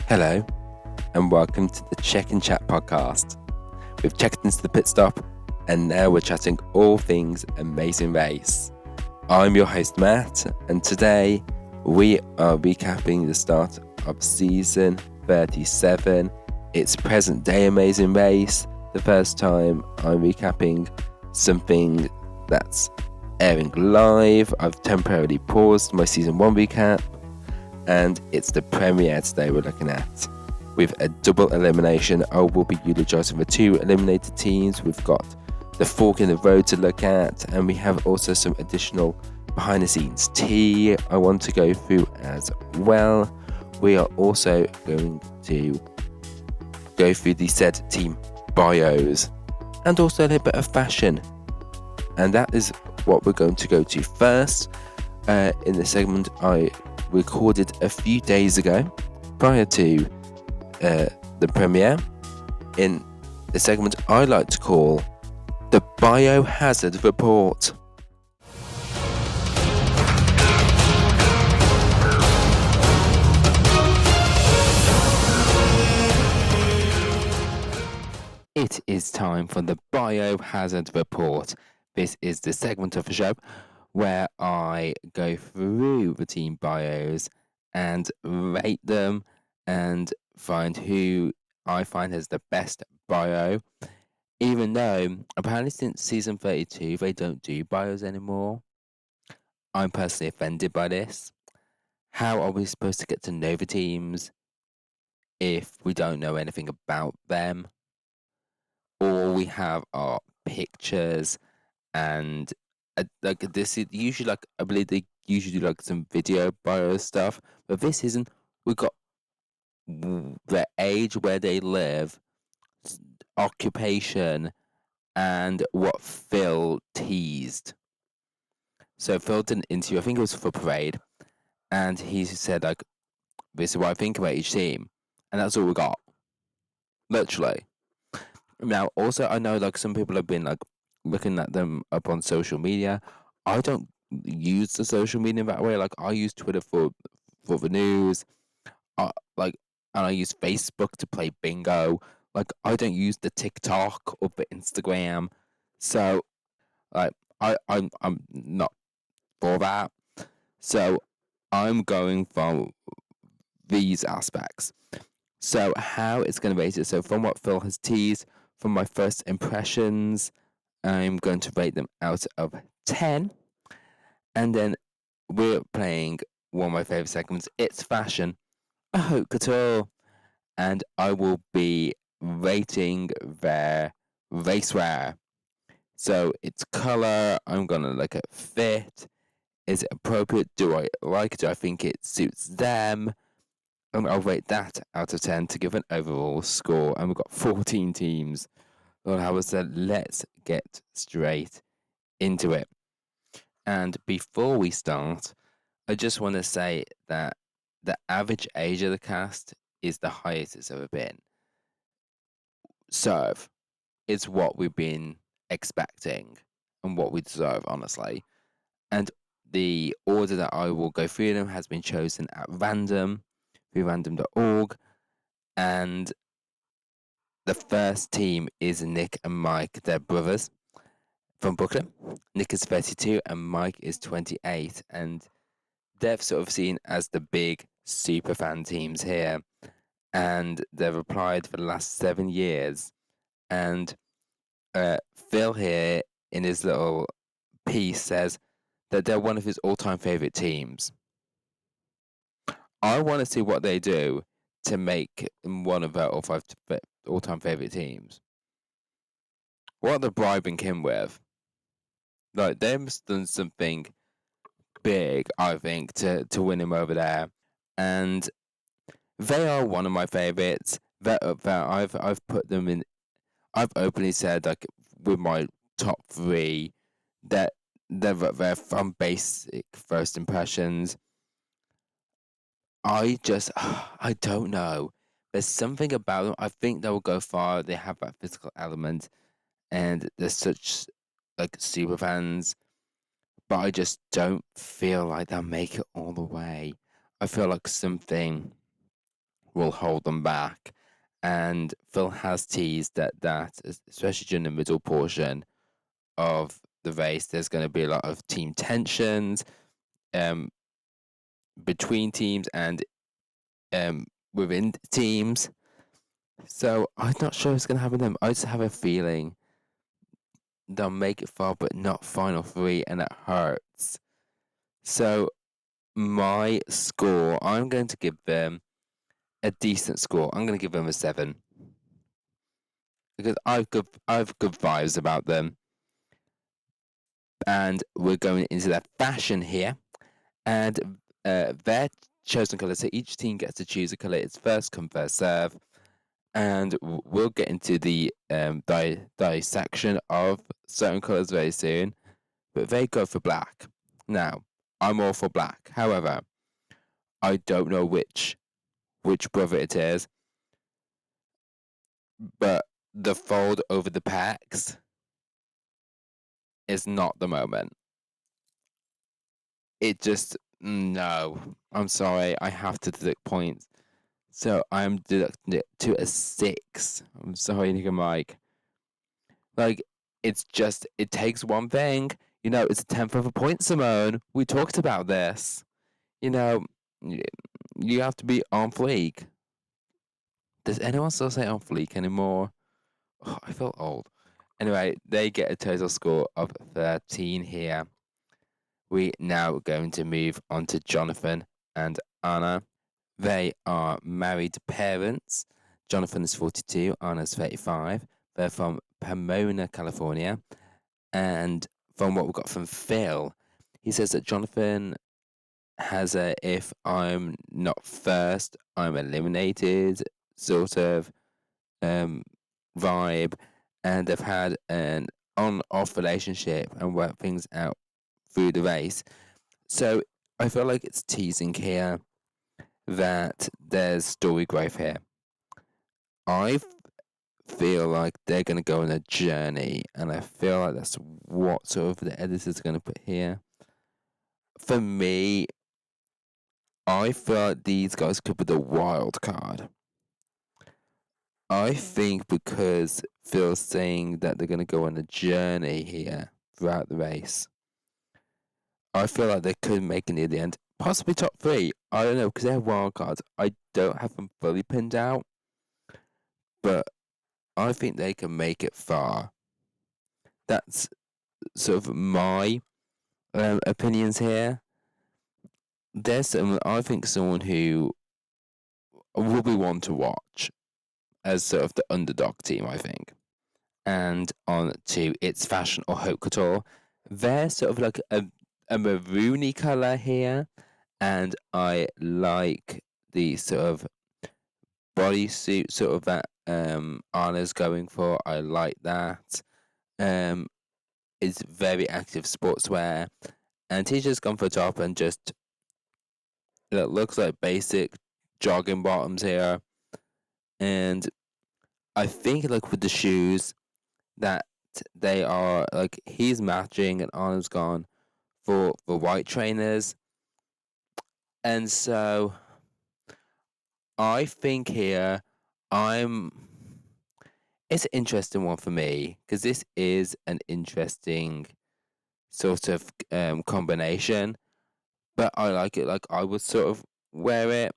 Hello, and welcome to the Check and Chat podcast. We've checked into the pit stop, and now we're chatting all things Amazing Race. I'm your host, Matt, and today we are recapping the start of season 37. It's present day Amazing Race. The first time I'm recapping something that's airing live. I've temporarily paused my season 1 recap, and it's the premiere today we're looking at. With a double elimination, I will be eulogising the 2 eliminated teams. We've got the fork in the road to look at, and we have also some additional behind the scenes tea I want to go through as well. We are also going to go through the said team bios and also a little bit of fashion, and that is what we're going to go to first. In the segment I recorded a few days ago prior to the premiere, in the segment I like to call the Biohazard Report. It is time for the Biohazard Report. This is the segment of the show where I go through the team bios and rate them and find who I find has the best bio. Even though apparently since season 32 they don't do bios anymore. I'm personally offended by this. How are we supposed to get to know the teams if we don't know anything about them? All we have are pictures and like this is usually like, I believe they usually do like some video bio stuff, but this isn't. We got the age, where they live, occupation, and what Phil teased. So Phil did an interview, I think it was for Parade, and he said like, this is what I think about each team, and that's all we got, literally. Now also I know like some people have been like looking at them up on social media. I don't use the social media that way. Like I use Twitter for the news. Like, and I use Facebook to play bingo. Like I don't use the TikTok or the Instagram. So like I'm not for that. So I'm going for these aspects. So how it's going to rate it. So from what Phil has teased, from my first impressions, I'm going to rate them out of 10. And then we're playing one of my favourite segments. It's fashion, a haute couture. And I will be rating their racewear. So it's colour, I'm going to look at fit. Is it appropriate? Do I like it? Do I think it suits them? And I'll rate that out of 10 to give an overall score. And we've got 14 teams. Well, how was that? Let's get straight into it. And before we start, I just want to say that the average age of the cast is the highest it's ever been. Serve is what we've been expecting and what we deserve, honestly. And the order that I will go through them has been chosen at random through random.org. And the first team is Nick and Mike, they're brothers from Brooklyn. Nick is 32 and Mike is 28. And they're sort of seen as the big super fan teams here. And they've applied for the last 7 years. And Phil here in his little piece says that they're one of his all-time favourite teams. I want to see what they do to make one of their all-time favourite teams. What are they bribing him with? Like, they've done something big, I think, to win him over there. And they are one of my favourites. That I've put them in. I've openly said, like, with my top 3, that they're from basic first impressions. I don't know. There's something about them. I think they will go far. They have that physical element, and they're such like super fans. But I just don't feel like they'll make it all the way. I feel like something will hold them back. And Phil has teased that especially during the middle portion of the race, there's going to be a lot of team tensions um, between teams and within teams. So I'm not sure what's going to happen to them. I just have a feeling they'll make it far, but not final three, and it hurts. So my score, I'm going to give them a decent score. I'm going to give them a 7 because I've good vibes about them. And we're going into their fashion here, and their chosen colour. So each team gets to choose a colour. It's first come, first serve, and we'll get into the dissection of certain colours very soon. But they go for black. Now, I'm all for black. However, I don't know which brother it is, but the fold over the packs is not the moment. It just no. I'm sorry. I have to deduct points, so I'm deducting it to a 6. I'm sorry, Nick and Mike. Like it's just it takes one thing. You know, it's a 10th of a point, Simone. We talked about this. You know, you have to be on fleek. Does anyone still say on fleek anymore? Oh, I feel old. Anyway, they get a total score of 13 here. We now going to move on to Jonathan and Anna. They are married parents. Jonathan is 42, Anna's 35. They're from Pomona, California. And from what we got from Phil, he says that Jonathan has a if I'm not first, I'm eliminated sort of vibe. And they've had an on-off relationship and worked things out through the race. So I feel like it's teasing here that there's story growth here. I feel like they're going to go on a journey, and I feel like that's what sort of the editors are going to put here. For me, I feel like these guys could be the wild card. I think because Phil's saying that they're going to go on a journey here throughout the race, I feel like they could make it near the end. Possibly top 3. I don't know, because they're wild cards. I don't have them fully pinned out, but I think they can make it far. That's sort of my opinions here. There's I think someone who will be one to watch as sort of the underdog team, I think. And on to It's Fashion or Haute Couture. They're sort of like a maroony colour here, and I like the sort of bodysuit sort of that Anna's going for. I like that. It's very active sportswear, and he's just gone for top and just it looks like basic jogging bottoms here, and I think like with the shoes that they are like he's matching and Anna's gone for the white trainers, and so I think here I'm. It's an interesting one for me because this is an interesting sort of combination, but I like it. Like I would sort of wear it.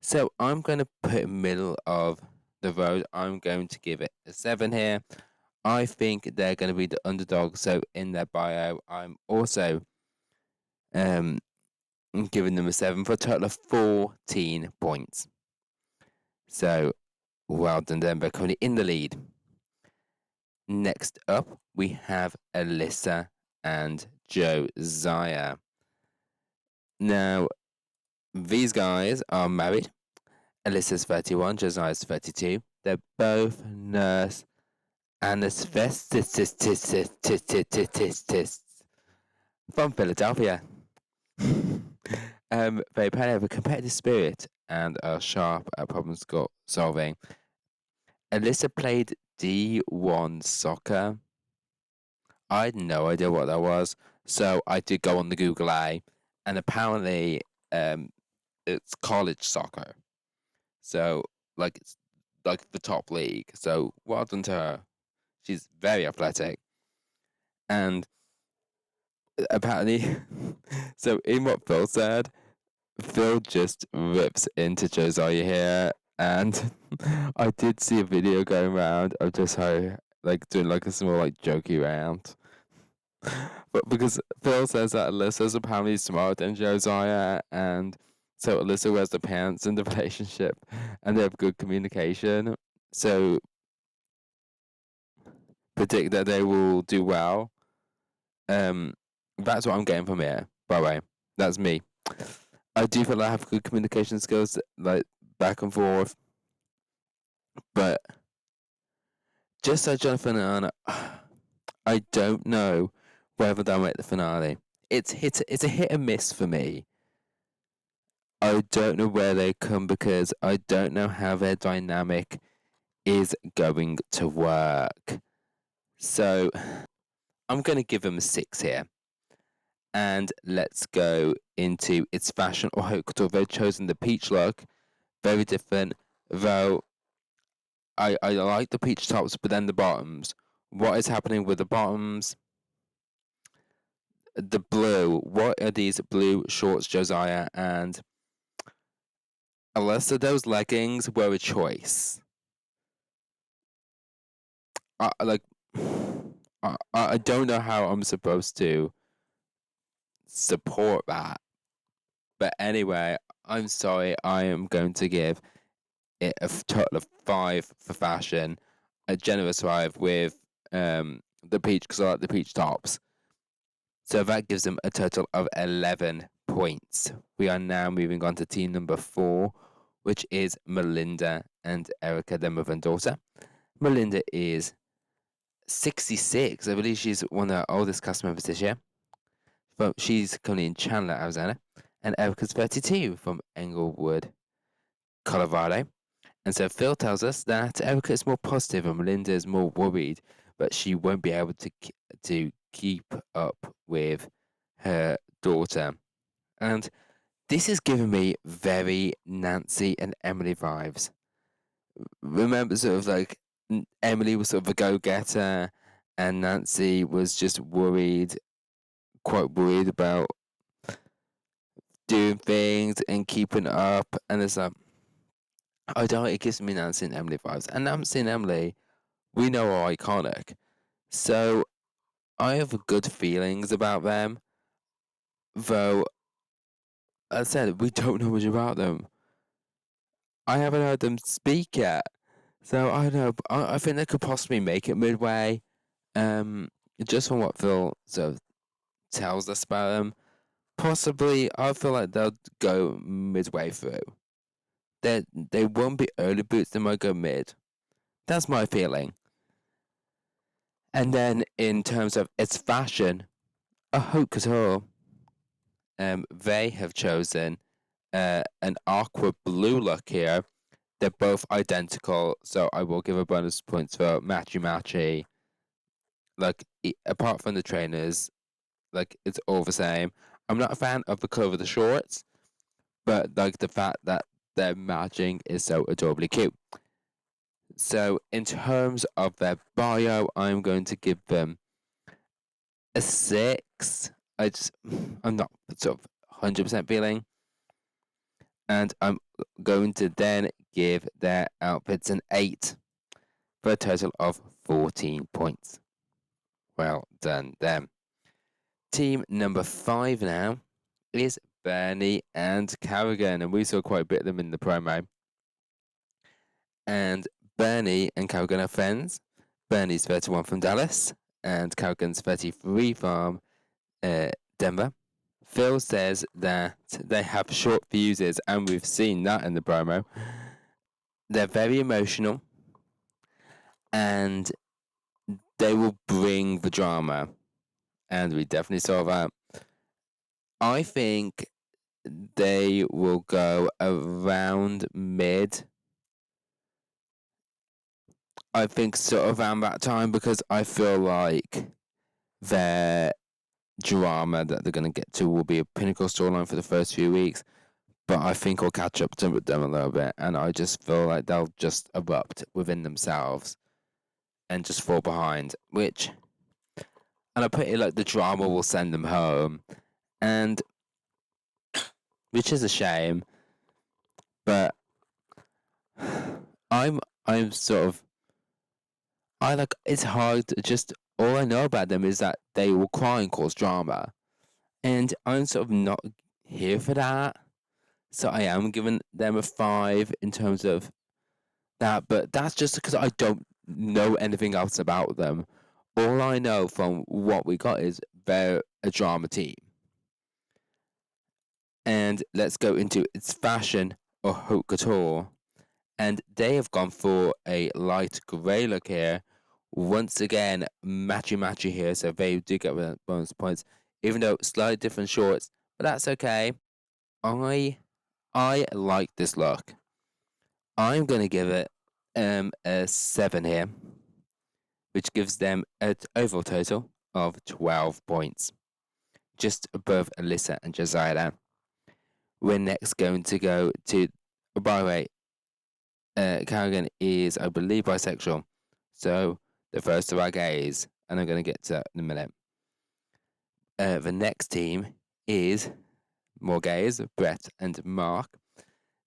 So I'm going to put middle of the road. I'm going to give it a 7 here. I think they're going to be the underdog. So in their bio, I'm also giving them a 7 for a total of 14 points. So well done, them. They're currently in the lead. Next up, we have Alyssa and Josiah. Now, these guys are married. Alyssa's 31, Josiah's 32. They're both nurse anesthetists from Philadelphia. They apparently have a competitive spirit and are sharp at problem solving. Alyssa played D1 soccer. I had no idea what that was, so I did go on the Google A, and apparently it's college soccer. So, like, it's like the top league. So, well done to her. She's very athletic. And apparently, so in what Phil said, Phil just rips into Josiah here. And I did see a video going around of Josiah, like, doing like a small, like, jokey round. But because Phil says that Alyssa's apparently smarter than Josiah, and so Alyssa wears the pants in the relationship, and they have good communication. So predict that they will do well. That's what I'm getting from here. By the way, that's me. I do feel like I have good communication skills, like back and forth, but just like Jonathan and Anna, I don't know whether they'll make the finale. It's a hit and miss for me. I don't know where they come because I don't know how their dynamic is going to work. So I'm going to give them a 6 here. And let's go into its fashion or haute couture. They've chosen the peach look, very different. Though I like the peach tops, but then the bottoms. What is happening with the bottoms? The blue. What are these blue shorts, Josiah? And Alyssa, those leggings were a choice. Like, I don't know how I'm supposed to support that. But anyway, I'm sorry. I am going to give it a total of 5 for fashion, a generous 5 with the peach because I like the peach tops. So that gives them a total of 11 points. We are now moving on to team number 4, which is Melinda and Erika, their mother and daughter. Melinda is 66. I believe she's one of our oldest cast members this year. But she's currently in Chandler, Arizona. And Erika's 32 from Englewood, Colorado. And so Phil tells us that Erika is more positive and Melinda is more worried, but she won't be able to keep up with her daughter. And this is giving me very Nancy and Emily vibes. Remember, sort of like Emily was sort of a go-getter, and Nancy was just quite worried about doing things and keeping up. And it's like, I don't know, it gives me Nancy and Emily vibes. And Nancy and Emily, we know are iconic. So I have good feelings about them. Though, as I said, we don't know much about them. I haven't heard them speak yet. So I don't know. I think they could possibly make it midway. Just from what Phil sort of tells us about them. Possibly, I feel like they'll go midway through. They won't be early boots, they might go mid. That's my feeling. And then in terms of its fashion, a haute couture, they have chosen an aqua blue look here. They're both identical, so I will give a bonus points for matchy. Like, apart from the trainers, like, it's all the same. I'm not a fan of the colour of the shorts, but like the fact that they're matching is so adorably cute. So in terms of their bio, I'm going to give them a 6. I'm not sort of 100% feeling. And I'm going to then give their outfits an 8 for a total of 14 points. Well done, them. Team number 5 now is Bernie and Carrigan, and we saw quite a bit of them in the promo. And Bernie and Carrigan are friends. Bernie's 31 from Dallas, and Carrigan's 33 from Denver. Phil says that they have short fuses, and we've seen that in the promo. They're very emotional, and they will bring the drama, and we definitely saw that. I think they will go around mid. I think sort of around that time because I feel like their drama that they're going to get to will be a pinnacle storyline for the first few weeks. but I think I'll catch up to them a little bit, and I just feel like they'll just erupt within themselves and just fall behind, and I put it like the drama will send them home, and which is a shame, but I'm sort of I like it's hard to just all I know about them is that they will cry and cause drama, and I'm sort of not here for that. So I am giving them a 5 in terms of that, but that's just because I don't know anything else about them. All I know from what we got is they're a drama team. And let's go into its fashion or haute couture. And they have gone for a light grey look here. Once again, matchy here, so they do get bonus points, even though slightly different shorts, but that's okay. I like this look. I'm gonna give it a 7 here, which gives them an overall total of 12 points, just above Alyssa and Josiah. We're next going to go to, by the way, Carrigan is, I believe, bisexual. So the first of our gays, and I'm going to get to that in a minute. The next team is more gays, Brett and Mark.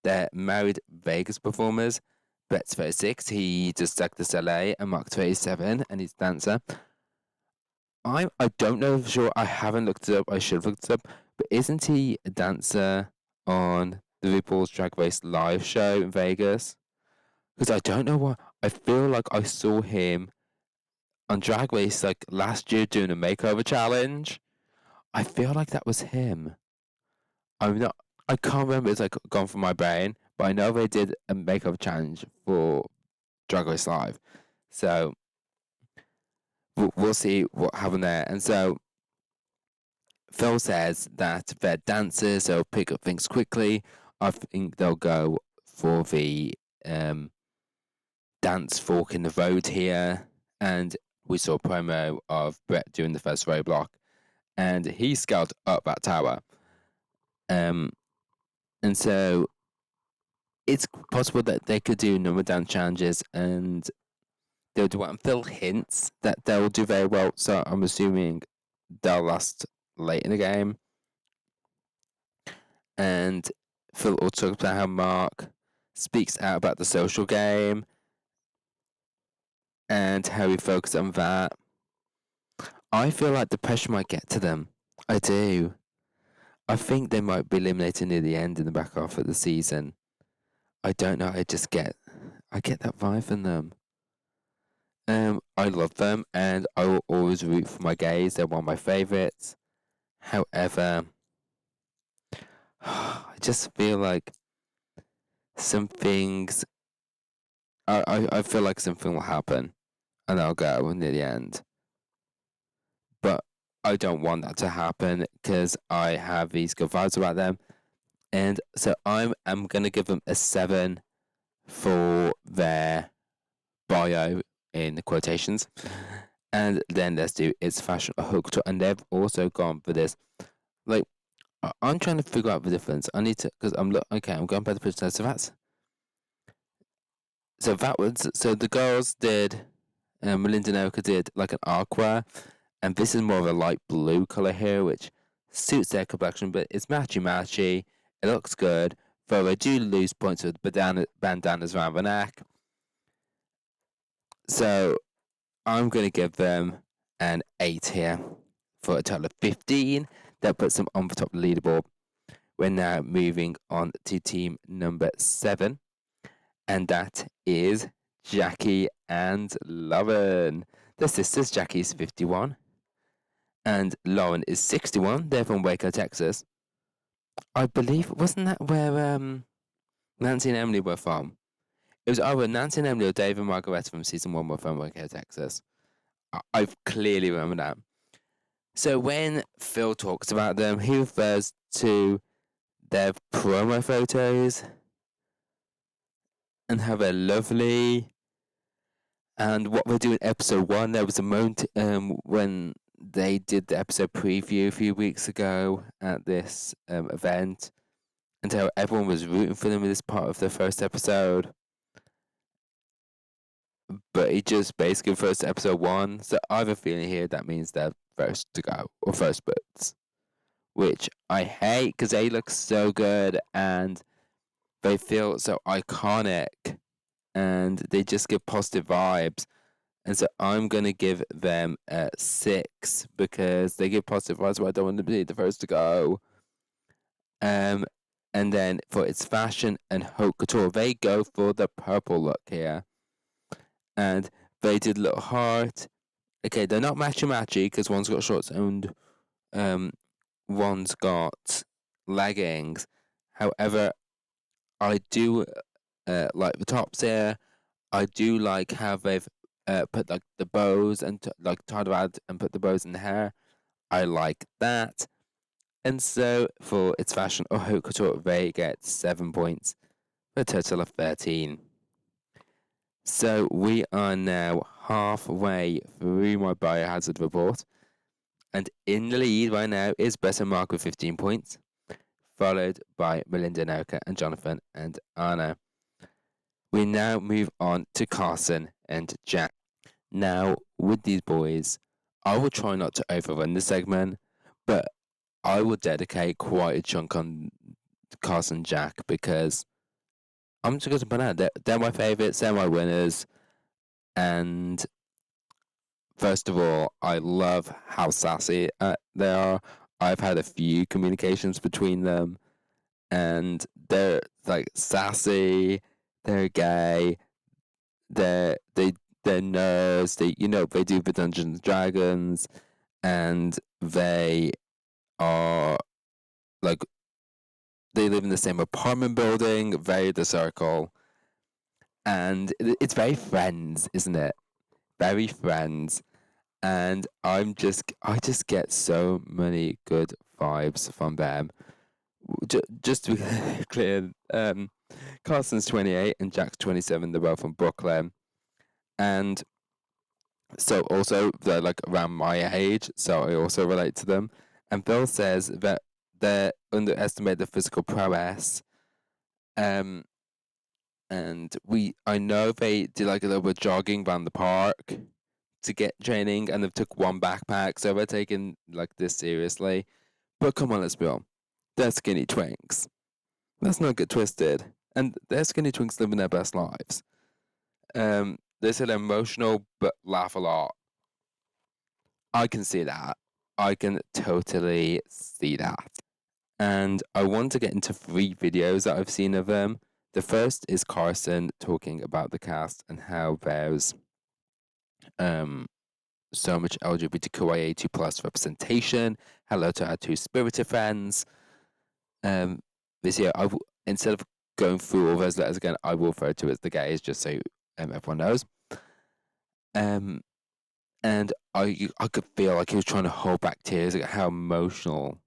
They're married Vegas performers. Brett's 36, he does Cirque du Soleil, and Mark's 37, and he's a dancer. I don't know for sure, I haven't looked it up, I should have looked it up, but isn't he a dancer on the RuPaul's Drag Race live show in Vegas? Because I don't know why. I feel like I saw him on Drag Race like last year doing a makeover challenge. I feel like that was him. I'm not. I can't remember. It's like gone from my brain, but I know they did a makeover challenge for Drag Race Live. So we'll see what happened there. And so Phil says that they're dancers. They'll pick up things quickly. I think they'll go for the dance fork in the road here, and we saw a promo of Brett doing the first roadblock, and he scaled up that tower. And so it's possible that they could do number dance challenges, and they'll do what. And Phil hints that they'll do very well, so I'm assuming they'll last late in the game. And Phil also talks about how Mark speaks out about the social game and how he focuses on that. I feel like the pressure might get to them. I do. I think they might be eliminated near the end in the back half of the season. I don't know. I get that vibe from them. I love them, and I will always root for my gays. They're one of my favourites. However, I just feel like some things. I feel like something will happen, and I'll go near the end. But I don't want that to happen because I have these good vibes about them. And so I'm going to give them a 7 for their bio in quotations. And then let's do its fashion hooked. And they've also gone for this. Like, I'm trying to figure out the difference. I need to, because I'm going by the picture. So the girls did, Melinda and Erika did like an aqua, and this is more of a light blue color here, which suits their complexion, but it's matchy. It looks good, though I do lose points with bandanas around the neck. So I'm going to give them an 8 here for a total of 15. That puts them on the top of the leaderboard. We're now moving on to team number 7, and that is Jackye and Lauren. The sisters, Jackye's 51, and Lauren is 61. They're from Waco, Texas. I believe, wasn't that where Nancy and Emily were from? It was either Nancy and Emily or Dave and Margaret from season 1 were from Waco, Texas. I clearly remember that. So when Phil talks about them, he refers to their promo photos and how they're lovely. And what they do in episode 1, there was a moment when they did the episode preview a few weeks ago at this event, and how everyone was rooting for them in this part of the first episode. But it just basically first episode 1. So I have a feeling here that means they're first to go or first boots, which I hate because they look so good and they feel so iconic and they just give positive vibes. And so I'm going to give them a 6 because they give positive vibes, but I don't want them to be the first to go. And then for its fashion and haute couture, they go for the purple look here. And they did little heart. Okay, they're not matchy because one's got shorts and one's got leggings. However, I do like the tops here. I do like how they've put like the bows and like tied around and put the bows in the hair. I like that. And so for its fashion or haute couture, they get 7 points for a total of 13. So we are now halfway through my biohazard report. And in the lead right now is Bess and Mark with 15 points, followed by Melinda and Erika and Jonathan and Anna. We now move on to Carson and Jack. Now, with these boys, I will try not to overrun the segment, but I will dedicate quite a chunk on Carson and Jack because I'm just going to put out they're my favourites, they're my winners, and first of all, I love how sassy they are. I've had a few communications between them, and they're like sassy, they're gay, they're nerds. They do the Dungeons and Dragons, and they are like they live in the same apartment building, very the circle, and it's very friends, isn't it? Very friends, and I just get so many good vibes from them. Just to be clear, Carson's 28 and Jack's 27. They're both from Brooklyn, and so also they're like around my age, so I also relate to them. And Bill says that they underestimate the physical prowess. Um, and I know they did like a little bit of jogging around the park to get training, and they've took one backpack, so they're taking like this seriously. But come on, let's be honest, they're skinny twinks. Let's not get twisted. And they're skinny twinks living their best lives. They said emotional but laugh a lot. I can see that. I can totally see that. And I want to get into 3 videos that I've seen of them. The first is Carson talking about the cast and how there's so much LGBTQIA2 plus representation. Hello to our 2 spirited friends. This year, instead of going through all those letters again, I will refer to it as the gays, just so everyone knows. And I could feel like he was trying to hold back tears, like how emotional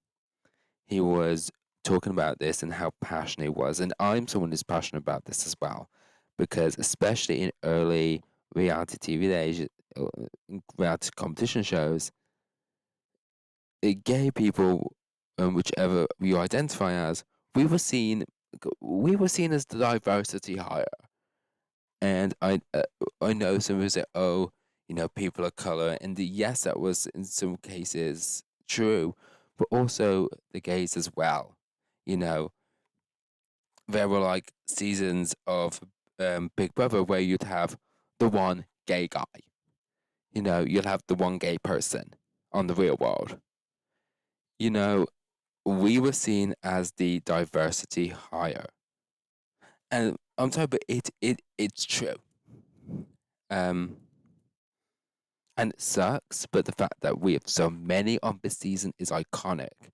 he was talking about this and how passionate he was. And I'm someone who's passionate about this as well, because especially in early reality TV days, reality competition shows, gay people, whichever you identify as, we were seen as the diversity hire. And I know some people say, oh, people of color, and yes, that was in some cases true, but also the gays as well. There were like seasons of Big Brother where you'd have the one gay guy. You'd have the one gay person on the real world. We were seen as the diversity hire, and I'm sorry, but it's true. And it sucks, but the fact that we have so many on this season is iconic,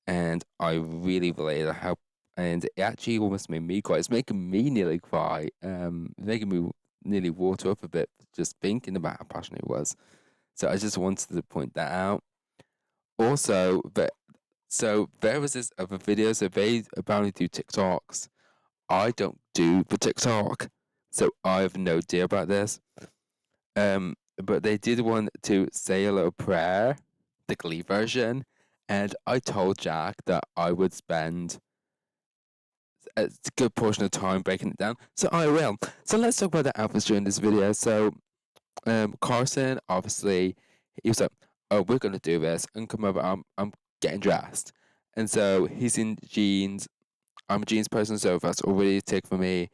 and I really relate to how. And it actually almost made me cry. It's making me nearly cry. Making me nearly water up a bit just thinking about how passionate it was. So I just wanted to point that out. Also, there was this other video. So they apparently do TikToks. I don't do the TikTok, so I have no idea about this. But they did one to say a little prayer, the Glee version, and I told Jack that I would spend a good portion of time breaking it down. So I will. So let's talk about the outfits during this video. So Carson, obviously, he was like, "Oh, we're gonna do this," and come over. I'm getting dressed, and so he's in jeans. I'm a jeans person, so that's already a tick for me.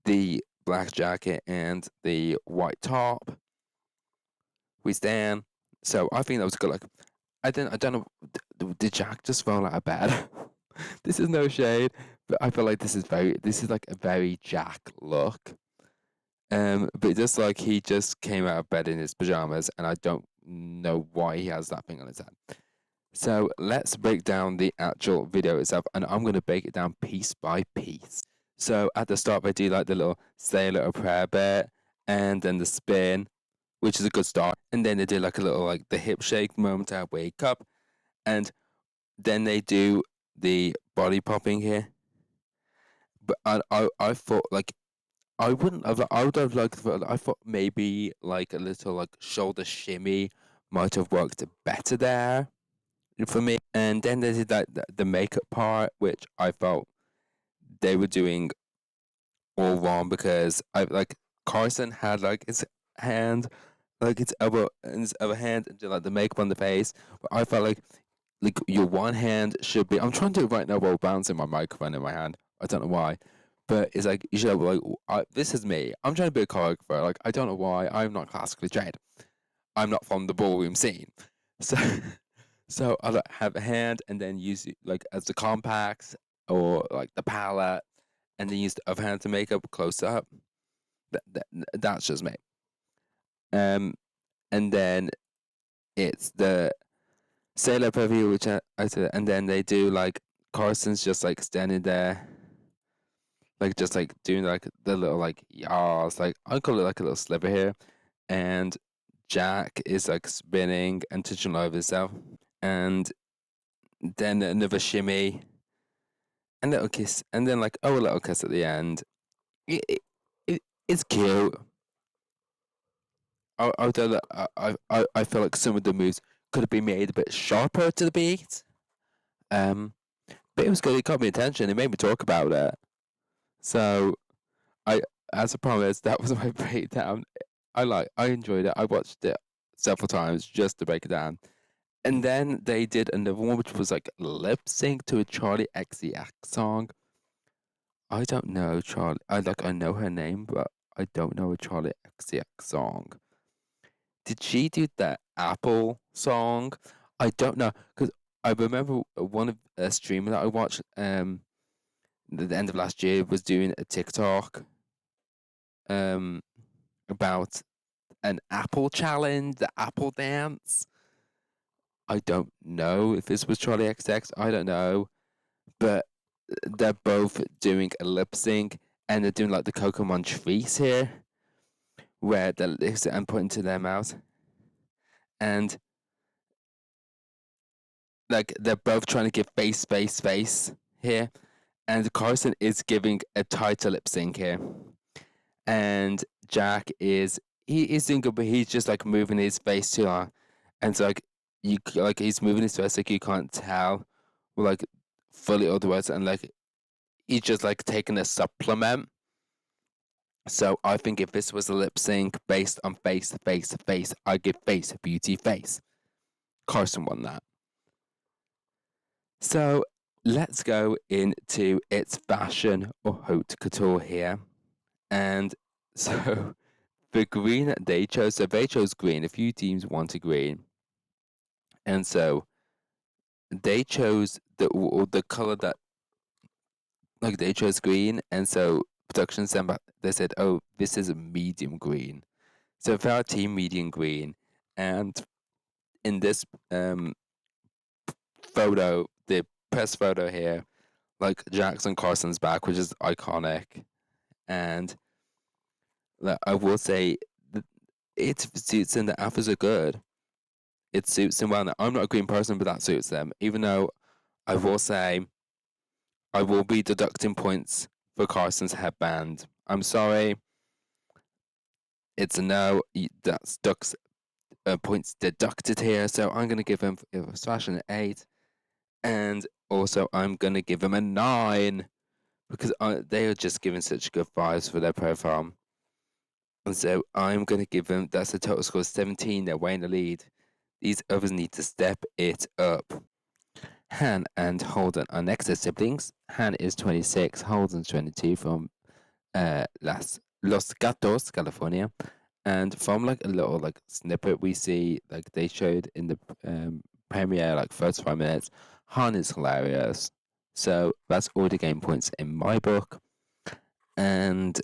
The black jacket and the white top. We stand. So I think that was a good look. I don't know. Did Jack just fall out of bed? This is no shade, but I feel like this is like a very Jack look. But just like he just came out of bed in his pajamas, and I don't know why he has that thing on his head. So let's break down the actual video itself, and I'm going to break it down piece by piece. So at the start, they do like the little say a little prayer bit, and then the spin, which is a good start. And then they do like a little like the hip shake moment to wake up, and then they do the body popping here. But I thought like I wouldn't have. I would have liked. I thought maybe like a little like shoulder shimmy might have worked better there for me. And then they did that the makeup part, which I felt they were doing all wrong because I like Carson had like his hand, like his elbow and his other hand, and did like the makeup on the face. But I felt like your one hand should be. I'm trying to do it right now while balancing my microphone in my hand. I don't know why. But it's like you should have like this is me. I'm trying to be a choreographer. Like I don't know why. I'm not classically trained. I'm not from the ballroom scene. So so I like have a hand and then use it like as the compacts or like the palette and then use the other hand to make up close up. That's just me. Um and then it's the sailor preview which I said, and then they do like Carson's just like standing there like just like doing like the little like yas, like I call it like a little sliver here, and Jack is like spinning and touching over himself, and then another shimmy, and little kiss, and then like oh a little kiss at the end. It's cute. Although that I feel like some of the moves could have been made a bit sharper to the beat. But it was good. It caught my attention. It made me talk about it. So I, as I promised, that was my breakdown. I enjoyed it. I watched it several times just to break it down. And then they did another one which was like lip sync to a Charlie XCX song. I don't know Charlie. I know her name, but I don't know a Charlie XCX song. Did she do the Apple song? I don't know because I remember one of a streamer that I watched the end of last year was doing a TikTok um about an Apple challenge, the Apple dance. I don't know if this was Charlie XX. I don't know, but they're both doing a lip sync and they're doing like the Coco Montrese here, where the lips are put into their mouth, and like they're both trying to give face here, and Carson is giving a tighter lip sync here, and Jack is he is doing good, but he's just like moving his face too long, and it's like like he's moving his face like you can't tell, like fully otherwise, and like he's just like taking a supplement. So I think if this was a lip sync based on face, I give face beauty face. Carson won that. So let's go into its fashion or haute couture here. And so the green that they chose, so they chose green. A few teams wanted green. And so they chose the color that, like they chose green. And so production sent back, they said, oh, this is a medium green. So for our team, medium green. And in this photo, the press photo here, like Jackson Carson's back, which is iconic. And I will say it suits him. The outfits are good. It suits him well. Now, I'm not a green person, but that suits them. Even though I will say I will be deducting points for Carson's headband. I'm sorry. It's a no. That's ducks points deducted here. So I'm going to give him a fashion an 8. And also I'm going to give him a 9 because they are just giving such good vibes for their profile. And so I'm going to give them, that's a total score of 17. They're way in the lead. These others need to step it up. Han and Holden are next to siblings. Han is 26, Holden's 22 from Los Gatos, California. And from like a little like snippet we see, like they showed in the premiere, like first 5 minutes, Han is hilarious. So that's all the game points in my book. And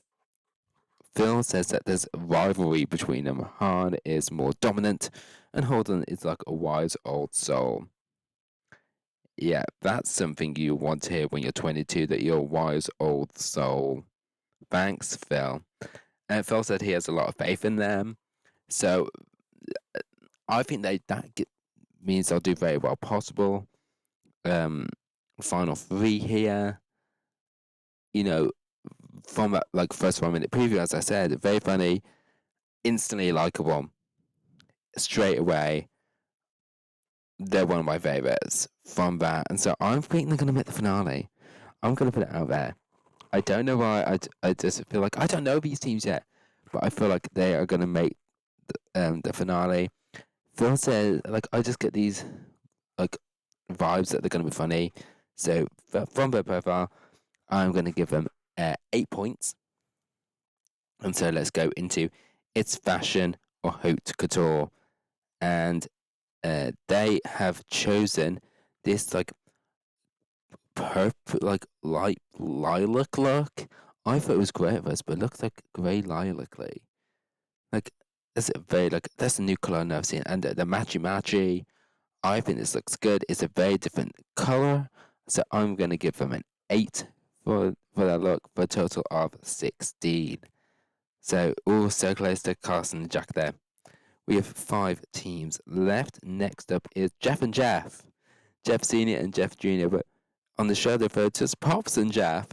Phil says that there's a rivalry between them. Han is more dominant, and Holden is like a wise old soul. Yeah, that's something you want to hear when you're 22, that you're a wise old soul. Thanks, Phil. And Phil said he has a lot of faith in them. So I think means they'll do very well possible. Final 3 here. You know, from that like first 1 minute preview, as I said, very funny, instantly likable, straight away. They're one of my favorites from that, and so I'm thinking they're gonna make the finale. I'm gonna put it out there. I don't know why. I just feel like I don't know these teams yet, but I feel like they are gonna make the finale. Phil said, like, I just get these like vibes that they're gonna be funny. So from their profile, I'm gonna give them 8 points. And so let's go into it's fashion or haute couture, and they have chosen this like purple, like light lilac look. I thought it was grey at first, but it looks like grey lilac-y. Like that's a very like that's a new colour I've never seen, and the matchy. I think this looks good. It's a very different colour, so I'm gonna give them an 8 for that look, for a total of 16. So all so close to Carson and Jack there. We have 5 teams left. Next up is Jeff and Jeff. Jeff Senior and Jeff Junior, but on the show they referred to as Pops and Jeff.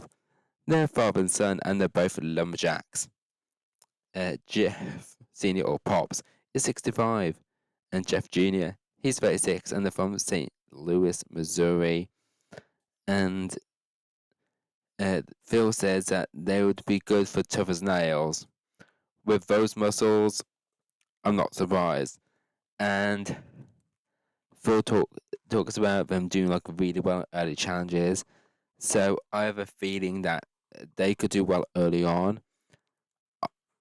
They're father and son, and they're both lumberjacks. Jeff Senior, or Pops, is 65, and Jeff Junior, he's 36, and they're from St. Louis, Missouri. And Phil says that they would be good for tough as nails. With those muscles, I'm not surprised. And Phil talks about them doing like really well early challenges. So I have a feeling that they could do well early on.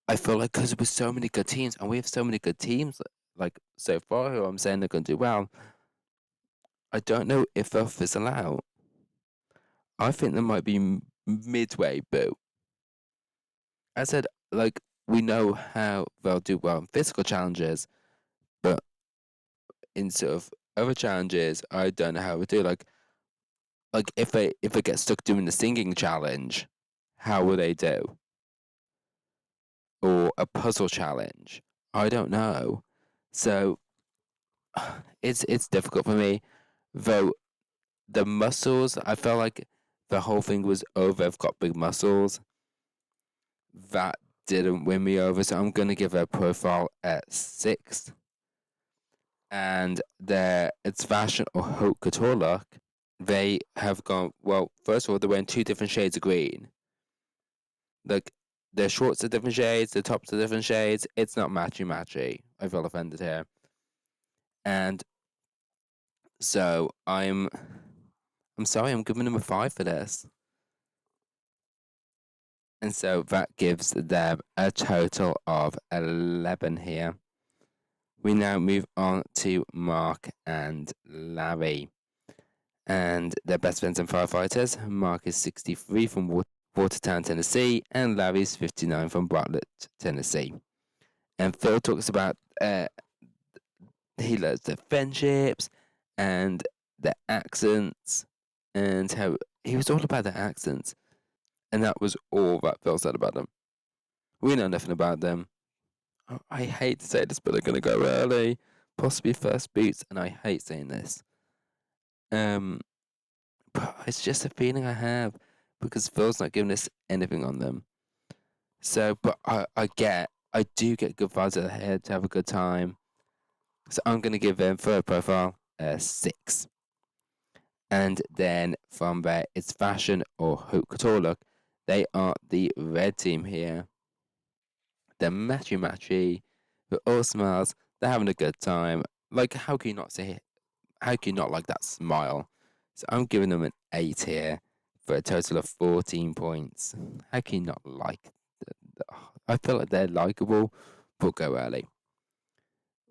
I feel like because with so many good teams, and we have so many good teams like so far who I'm saying they're going to do well, I don't know if they'll fizzle out. I think they might be midway, but I said, like, we know how they'll do well in physical challenges, but in sort of other challenges, I don't know how we do. Like if they get stuck doing the singing challenge, how will they do? Or a puzzle challenge, I don't know. So it's difficult for me. Though the muscles, I felt like the whole thing was over. They've got big muscles. That didn't win me over, so I'm gonna give their profile a 6. And their it's fashion or haute couture look. They have gone well. First of all, they're wearing 2 different shades of green. Like their shorts are different shades, their tops are different shades. It's not matchy. I feel offended here. And so I'm sorry, I'm giving them a 5 for this. And so that gives them a total of 11 here. We now move on to Mark and Larry. And they're best friends and firefighters. Mark is 63 from Watertown, Tennessee, and Larry's 59 from Bartlett, Tennessee. And Phil talks about he loves their friendships and their accents, and how he was all about their accents. And that was all that Phil said about them. We know nothing about them. I hate to say this, but they're going to go early, possibly first boots, and I hate saying this. But it's just a feeling I have because Phil's not giving us anything on them. So, but I do get good vibes ahead to have a good time. So I'm going to give them for a profile a 6. And then from there, it's fashion or haute couture look. They are the red team here. They're matchy. They're all smiles. They're having a good time. Like, how can you not say? How can you not like that smile? So I'm giving them an 8 here for a total of 14 points. How can you not like? I feel like they're likable, but go early.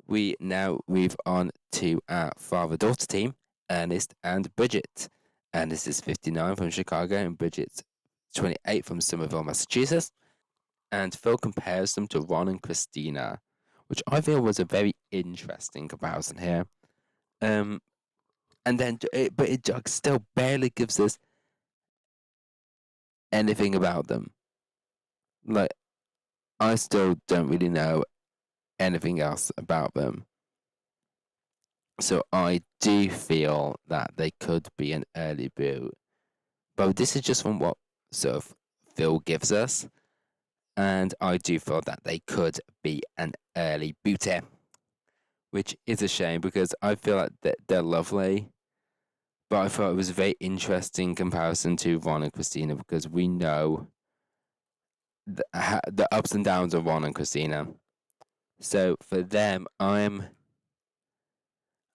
We now move on to our father-daughter team, Ernest and Bridget. Ernest is 59 from Chicago and Bridget's 28 from Somerville, Massachusetts. And Phil compares them to Ron and Christina, which I feel was a very interesting comparison here. And then, but it still barely gives us anything about them. Like, I still don't really know anything else about them. So I do feel that they could be an early boot. But this is just from what sort of Phil gives us. And I do feel that they could be an early booter, which is a shame because I feel like they're lovely. But I thought it was a very interesting comparison to Ron and Christina because we know the ups and downs of Ron and Christina. So for them, I'm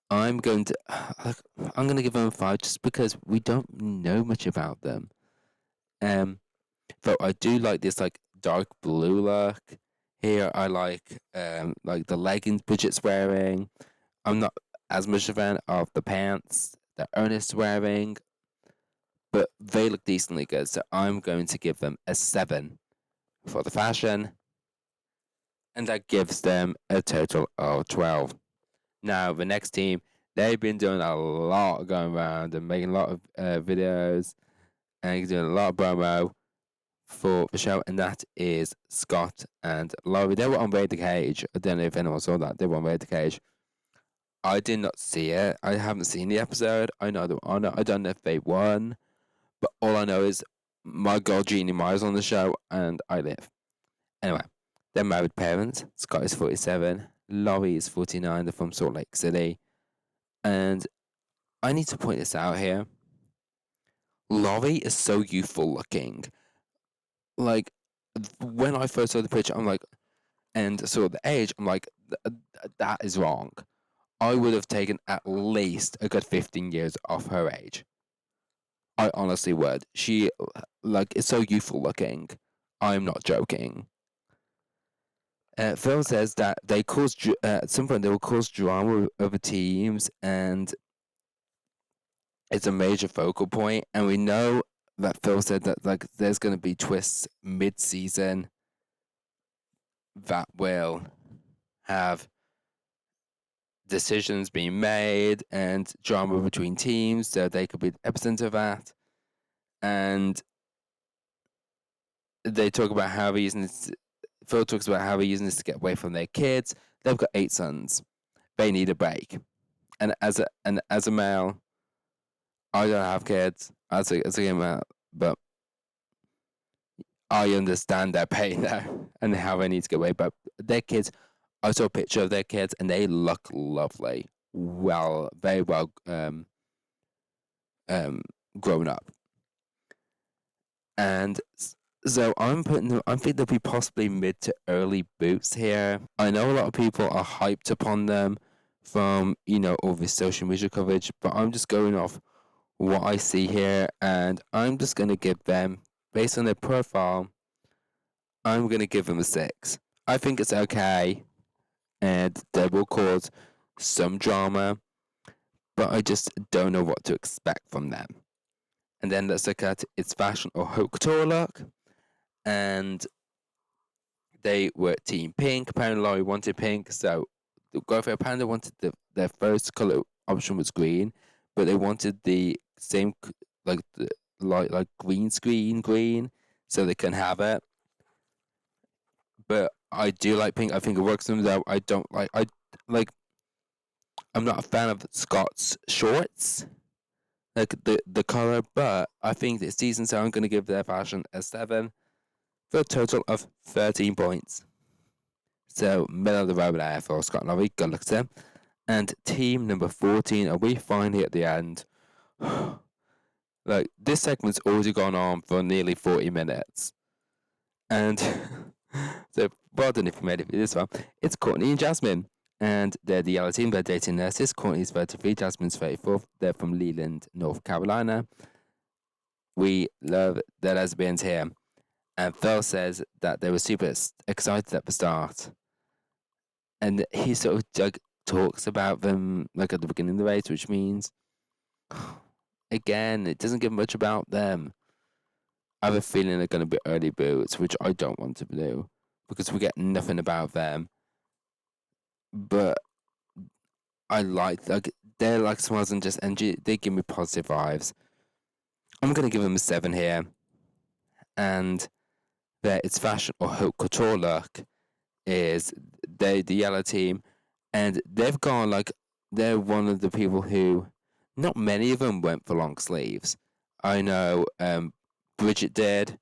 going to I'm going to give them a 5 just because we don't know much about them. But I do like this like dark blue look. Here I like the leggings Bridget's wearing. I'm not as much a fan of the pants that Ernest's wearing, but they look decently good. So I'm going to give them a 7 for the fashion, and that gives them a total of 12. Now the next team, they've been doing a lot going around and making a lot of videos and doing a lot of promo for the show, and that is Scott and Laurie. They were on Raid the Cage. I don't know if anyone saw that. They were on Raid the Cage. I did not see it. I haven't seen the episode. I know they were on it. I don't know if they won, but all I know is my girl Jeannie Myers on the show, and I live. Anyway, they're married parents. Scott is 47. Laurie is 49. They're from Salt Lake City. And I need to point this out here. Laurie is so youthful looking. Like, when I first saw the picture, I'm like, and saw the age, I'm like, that is wrong. I would have taken at least a good 15 years off her age. I honestly would. She, is so youthful looking. I'm not joking. Phil says that they at some point they will cause drama over teams, and it's a major focal point. And we know that Phil said that there's going to be twists mid-season that will have decisions being made and drama between teams, so they could be the epicenter of that. And they talk about how they're using this. Phil talks about how they're using this to get away from their kids. They've got 8 sons. They need a break. And as a male, I don't have kids. As a male, but I understand their pain there and how they need to get away. But their kids, I saw a picture of their kids and they look lovely. Well, very well grown up. And so I'm putting them, I think they'll be possibly mid to early boots here. I know a lot of people are hyped upon them from, all this social media coverage, but I'm just going off what I see here, and I'm just going to give them, based on their profile, I'm going to give them a 6. I think it's okay, and they will cause some drama, but I just don't know what to expect from them. And then let's look at its fashion or haute couture look. And they were team pink. Apparently Laurie wanted pink, so the girlfriend apparently wanted their first colour option was green, but they wanted the same like green screen green, so they can have it. But I do like pink. I think it works for them though. I don't like I'm not a fan of Scott's shorts, like the colour, but I think this season, so I'm gonna give their fashion a 7 for a total of 13 points. So, middle of the road there for Scott and Laurie. Good luck to them. And team number 14, are we finally at the end? Like, this segment's already gone on for nearly 40 minutes. And so, well done if you made it through this one. It's Courtney and Jasmin. And they're the yellow team. They're dating nurses. Courtney's 33, Jasmin's 34. They're from Leland, North Carolina. We love the lesbians here. And Phil says that they were super excited at the start. And he sort of like talks about them like at the beginning of the race, which means, again, it doesn't give much about them. I have a feeling they're going to be early boots, which I don't want to do because we get nothing about them. But I like they're like smiles and just energy. They give me positive vibes. I'm going to give them a 7 here. And their it's fashion or haute couture look is they the yellow team, and they've gone like they're one of the people who, not many of them went for long sleeves. I know Bridget did,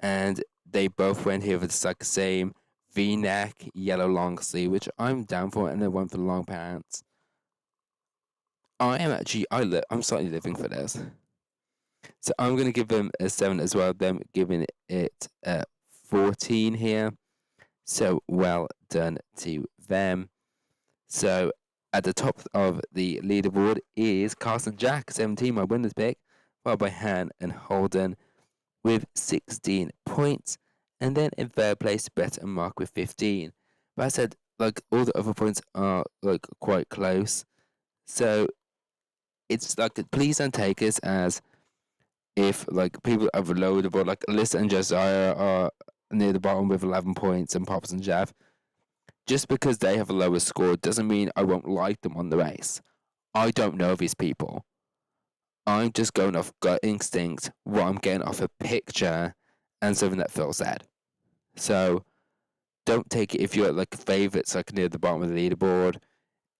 and they both went here with the like same V-neck yellow long sleeve, which I'm down for, and they went for the long pants. I am actually I'm slightly living for this, so I'm gonna give them a 7 as well. Them giving it 14 here. So well done to them. So at the top of the leaderboard is Carson Jack, 17, my winner's pick, followed by Han and Holden with 16 points. And then in third place, Brett and Mark with 15. But I said, like, all the other points are, like, quite close. So it's like, please don't take us as if, like, people are below the board, like Alyssa and Josiah are near the bottom with 11 points, and Pops and Jeff. Just because they have a lower score doesn't mean I won't like them on the race. I don't know these people. I'm just going off gut instinct, what I'm getting off a picture, and something that Phil said. So don't take it if you're like favourites, like near the bottom of the leaderboard.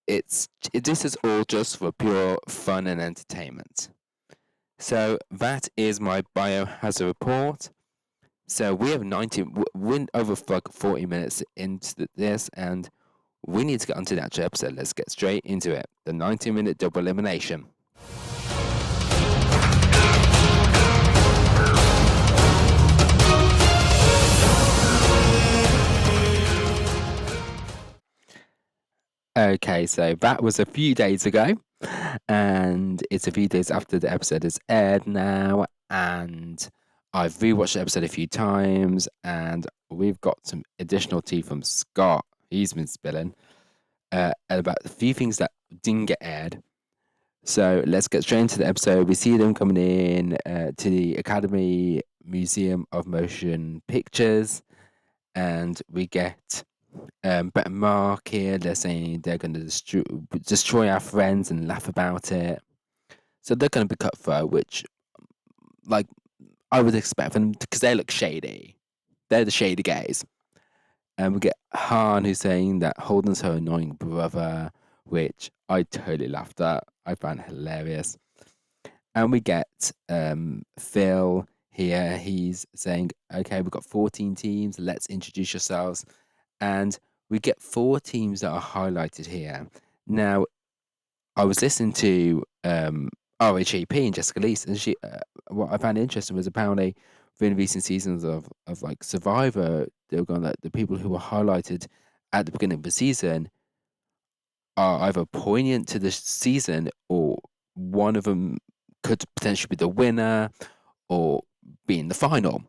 This is all just for pure fun and entertainment. So that is my biohazard report. So we have 90, over 40 minutes into this, and we need to get onto the actual episode. Let's get straight into it. The 90-minute double elimination. Okay, so that was a few days ago, and it's a few days after the episode is aired now, and I've rewatched the episode a few times, and we've got some additional tea from Scott. He's been spilling about a few things that didn't get aired. So let's get straight into the episode. We see them coming in to the Academy Museum of Motion Pictures, and we get Brett and Mark here. They're saying they're going to destroy our friends and laugh about it. So they're going to be cutthroat, which, like, I would expect them because they look shady. They're the shady guys. And we get Han, who's saying that Holden's her annoying brother, which I totally laughed at. I found hilarious. And we get Phil here. He's saying, okay, we've got 14 teams. Let's introduce yourselves. And we get 4 teams that are highlighted here. Now, I was listening to RHAP and Jessica Leese, and what I found interesting was apparently in recent seasons of like Survivor, they were going like the people who were highlighted at the beginning of the season are either poignant to the season, or one of them could potentially be the winner or be in the final.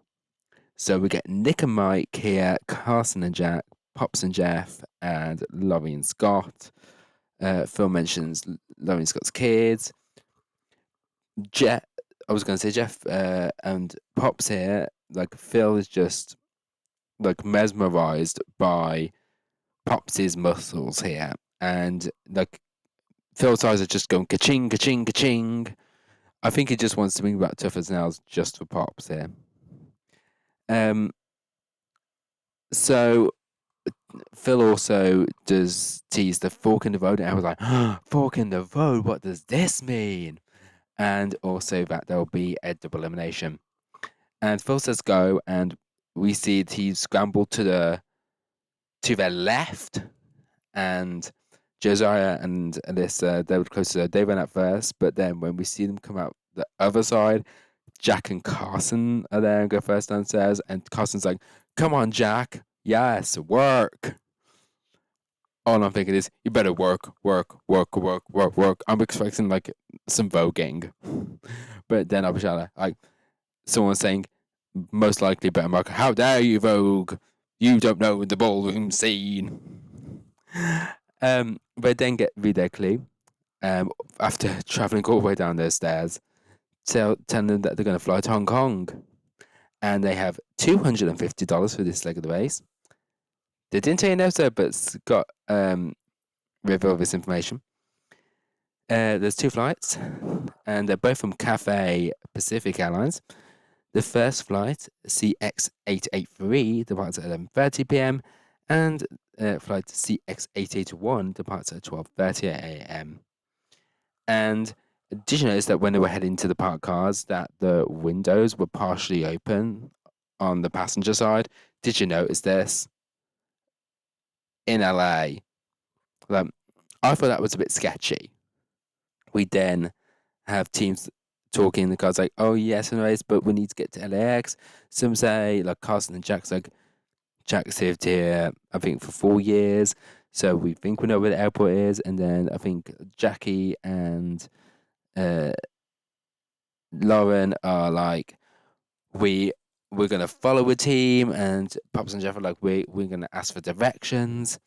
So we get Nick and Mike here, Carson and Jack, Pops and Jeff, and Laurie and Scott. Phil mentions Laurie and Scott's kids. I was going to say Jeff and Pops here. Like, Phil is just like mesmerized by Pops's muscles here, and like Phil's eyes are just going ka-ching, ka-ching, ka-ching. I think he just wants to bring back Tough as Nails just for Pops here. So Phil also does tease the fork in the road, and I was like, fork in the road, what does this mean? And also that there'll be a double elimination. And Phil says go, and we see he scrambled to their left, and Josiah and Alyssa, they were closer. They went out first, but then when we see them come out the other side, Jack and Carson are there and go first downstairs, and Carson's like, "Come on, Jack, yes, work." All I'm thinking is, you better work, work, work, work, work, work. I'm expecting like some voguing, but then I was like someone saying, most likely better mark. How dare you, Vogue? You don't know the ballroom scene. But then get read their clue. After traveling all the way down those stairs, telling them that they're going to fly to Hong Kong, and they have $250 for this leg of the race. They didn't tell you no, sir, but Scott revealed this information. There's 2 flights, and they're both from Cathay Pacific Airlines. The first flight, CX883, departs at 11:30 p.m. and flight CX881 departs at 12:30 a.m. And did you notice that when they were heading to the parked cars, that the windows were partially open on the passenger side? Did you notice this? In LA, I thought that was a bit sketchy. We then have teams talking in the cars like, "Oh yes, anyways, but we need to get to LAX." Some say like Carson and Jack's like, Jack's lived here, I think, for 4 years, so we think we know where the airport is. And then I think Jackye and Lauren are like, we're gonna follow a team, and Pops and Jeff are like, we're gonna ask for directions.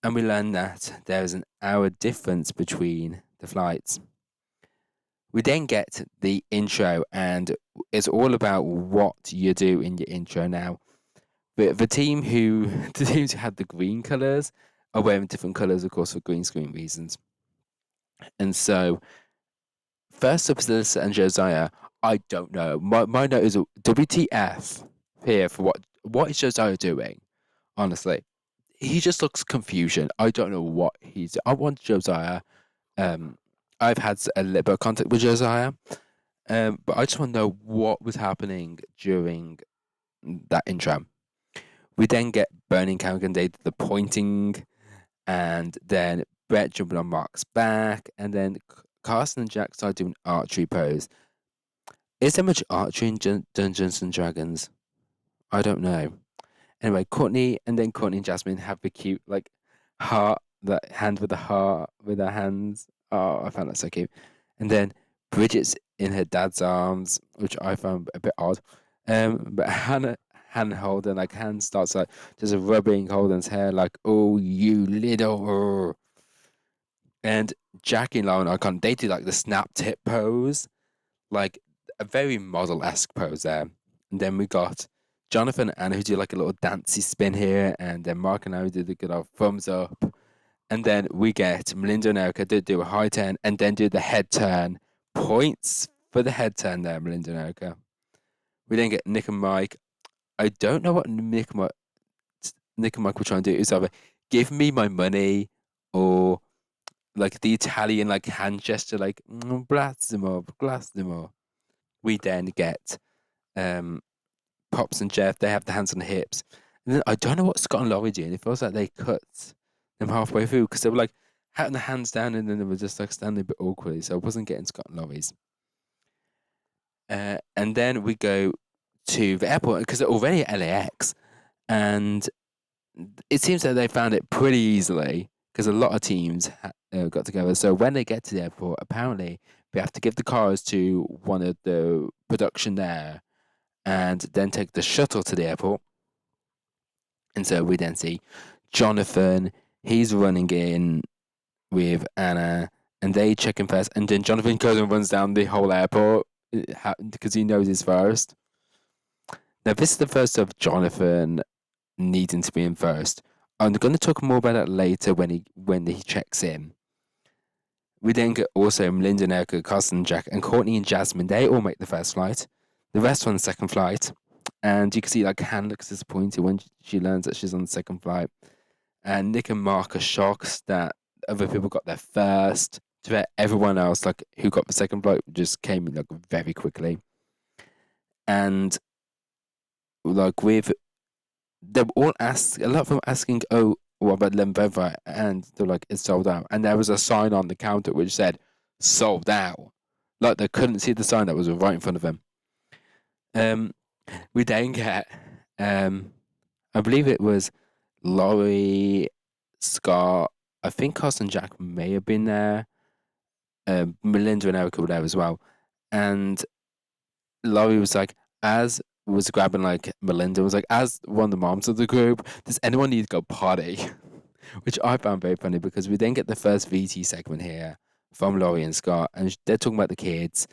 And we learn that there is an hour difference between the flights. We then get the intro, and it's all about what you do in your intro now. But the teams who had the green colours are wearing different colours, of course, for green screen reasons. And so, first up is Alyssa and Josiah. I don't know. My note is WTF here for what is Josiah doing? Honestly, he just looks confusion. I don't know what he's. I want Josiah. I've had a little bit of contact with Josiah, but I just want to know what was happening during that intro. We then get Burning Carrigan Day, the pointing, and then Brett jumping on Mark's back, and then Carson and Jack start doing archery pose. Is there much archery in Dungeons and Dragons? I don't know. Anyway, Courtney and Jasmin have the cute like heart, that hand with the heart with her hands. Oh, I found that so cute. And then Bridget's in her dad's arms, which I found a bit odd. But Hannah Holden, like Han starts like just rubbing Holden's hair, like, "Oh, you little." And Jackye and Lauren Icon, they do like the snap tip pose, like a very model-esque pose there. And then we got Jonathan and Anna who do like a little dancey spin here, and then Mark and I do the good old thumbs up. And then we get Melinda and Erika to do a high turn and then do the head turn. Points for the head turn there, Melinda and Erika. We then get Nick and Mike. I don't know what Nick and Mike were trying to do. It's either give me my money or like the Italian like hand gesture, like Blasimo. We then get Pops and Jeff. They have the hands on the hips. And then I don't know what Scott and Laurie doing. It feels like they cut them halfway through because they were like having the hands down and then they were just like standing a bit awkwardly. So I wasn't getting Scott and Laurie's. And then we go to the airport because they're already at LAX, and it seems that they found it pretty easily because a lot of teams got together. So when they get to the airport, apparently they have to give the cars to one of the production there, and then take the shuttle to the airport. And so we then see Jonathan. He's running in with Anna, and they check in first. And then Jonathan goes and runs down the whole airport because he knows he's first. Now, this is the first of Jonathan needing to be in first. I'm going to talk more about that later when he checks in. We then get also Melinda and Erika, Carson and Jack, and Courtney and Jasmin. They all make the first flight. The rest are on the second flight. And you can see like Han looks disappointed when she learns that she's on the second flight. And Nick and Mark are shocked that other people got there first. Everyone else, like who got the second flight, just came in like very quickly. And like they were all a lot of them asking, "Oh, what about Lembever?" And they're like, "It's sold out." And there was a sign on the counter which said, "Sold out." Like they couldn't see the sign that was right in front of them. We then get, I believe it was Laurie, Scott. I think Carson Jack may have been there. Melinda and Erika were there as well, and Laurie was like, as was grabbing like Melinda was like, as one of the moms of the group, does anyone need to go potty? Which I found very funny because we then get the first VT segment here from Laurie and Scott, and they're talking about the kids.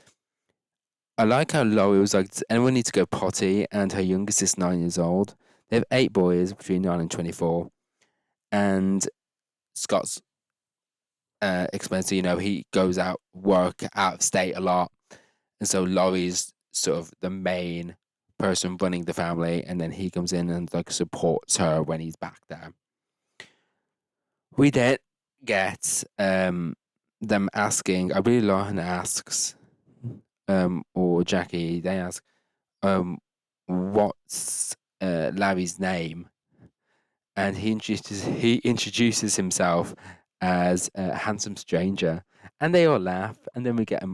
I like how Laurie was like, does anyone need to go potty? And her youngest is 9 years old. They have 8 boys between 9 and 24. And Scott's explains to, he goes out, work out of state a lot. And so Laurie's sort of the main person running the family. And then he comes in and like supports her when he's back there. We then get them asking, I believe Lauren asks, or Jackye, they ask, what's Larry's name? And he introduces himself as a handsome stranger, and they all laugh. And then we get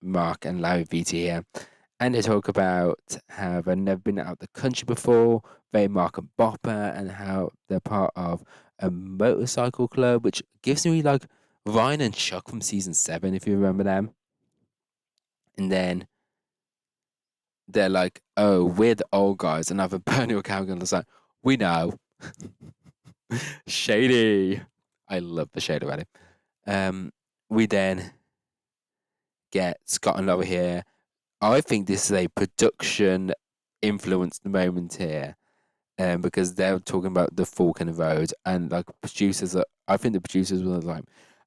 Mark and Larry VT here, and they talk about how they've never been out the country before. They Mark and Bopper, and how they're part of a motorcycle club, which gives me like Ryan and Chuck from season 7, if you remember them. And then they're like, "Oh, we're the old guys," and I've Bernie or Carrigan was like, "We know." Shady. I love the shade about it. We then get Scott and Laura here. I think this is a production influenced moment here. Because they're talking about the fork in the road, and like producers I think the producers were like,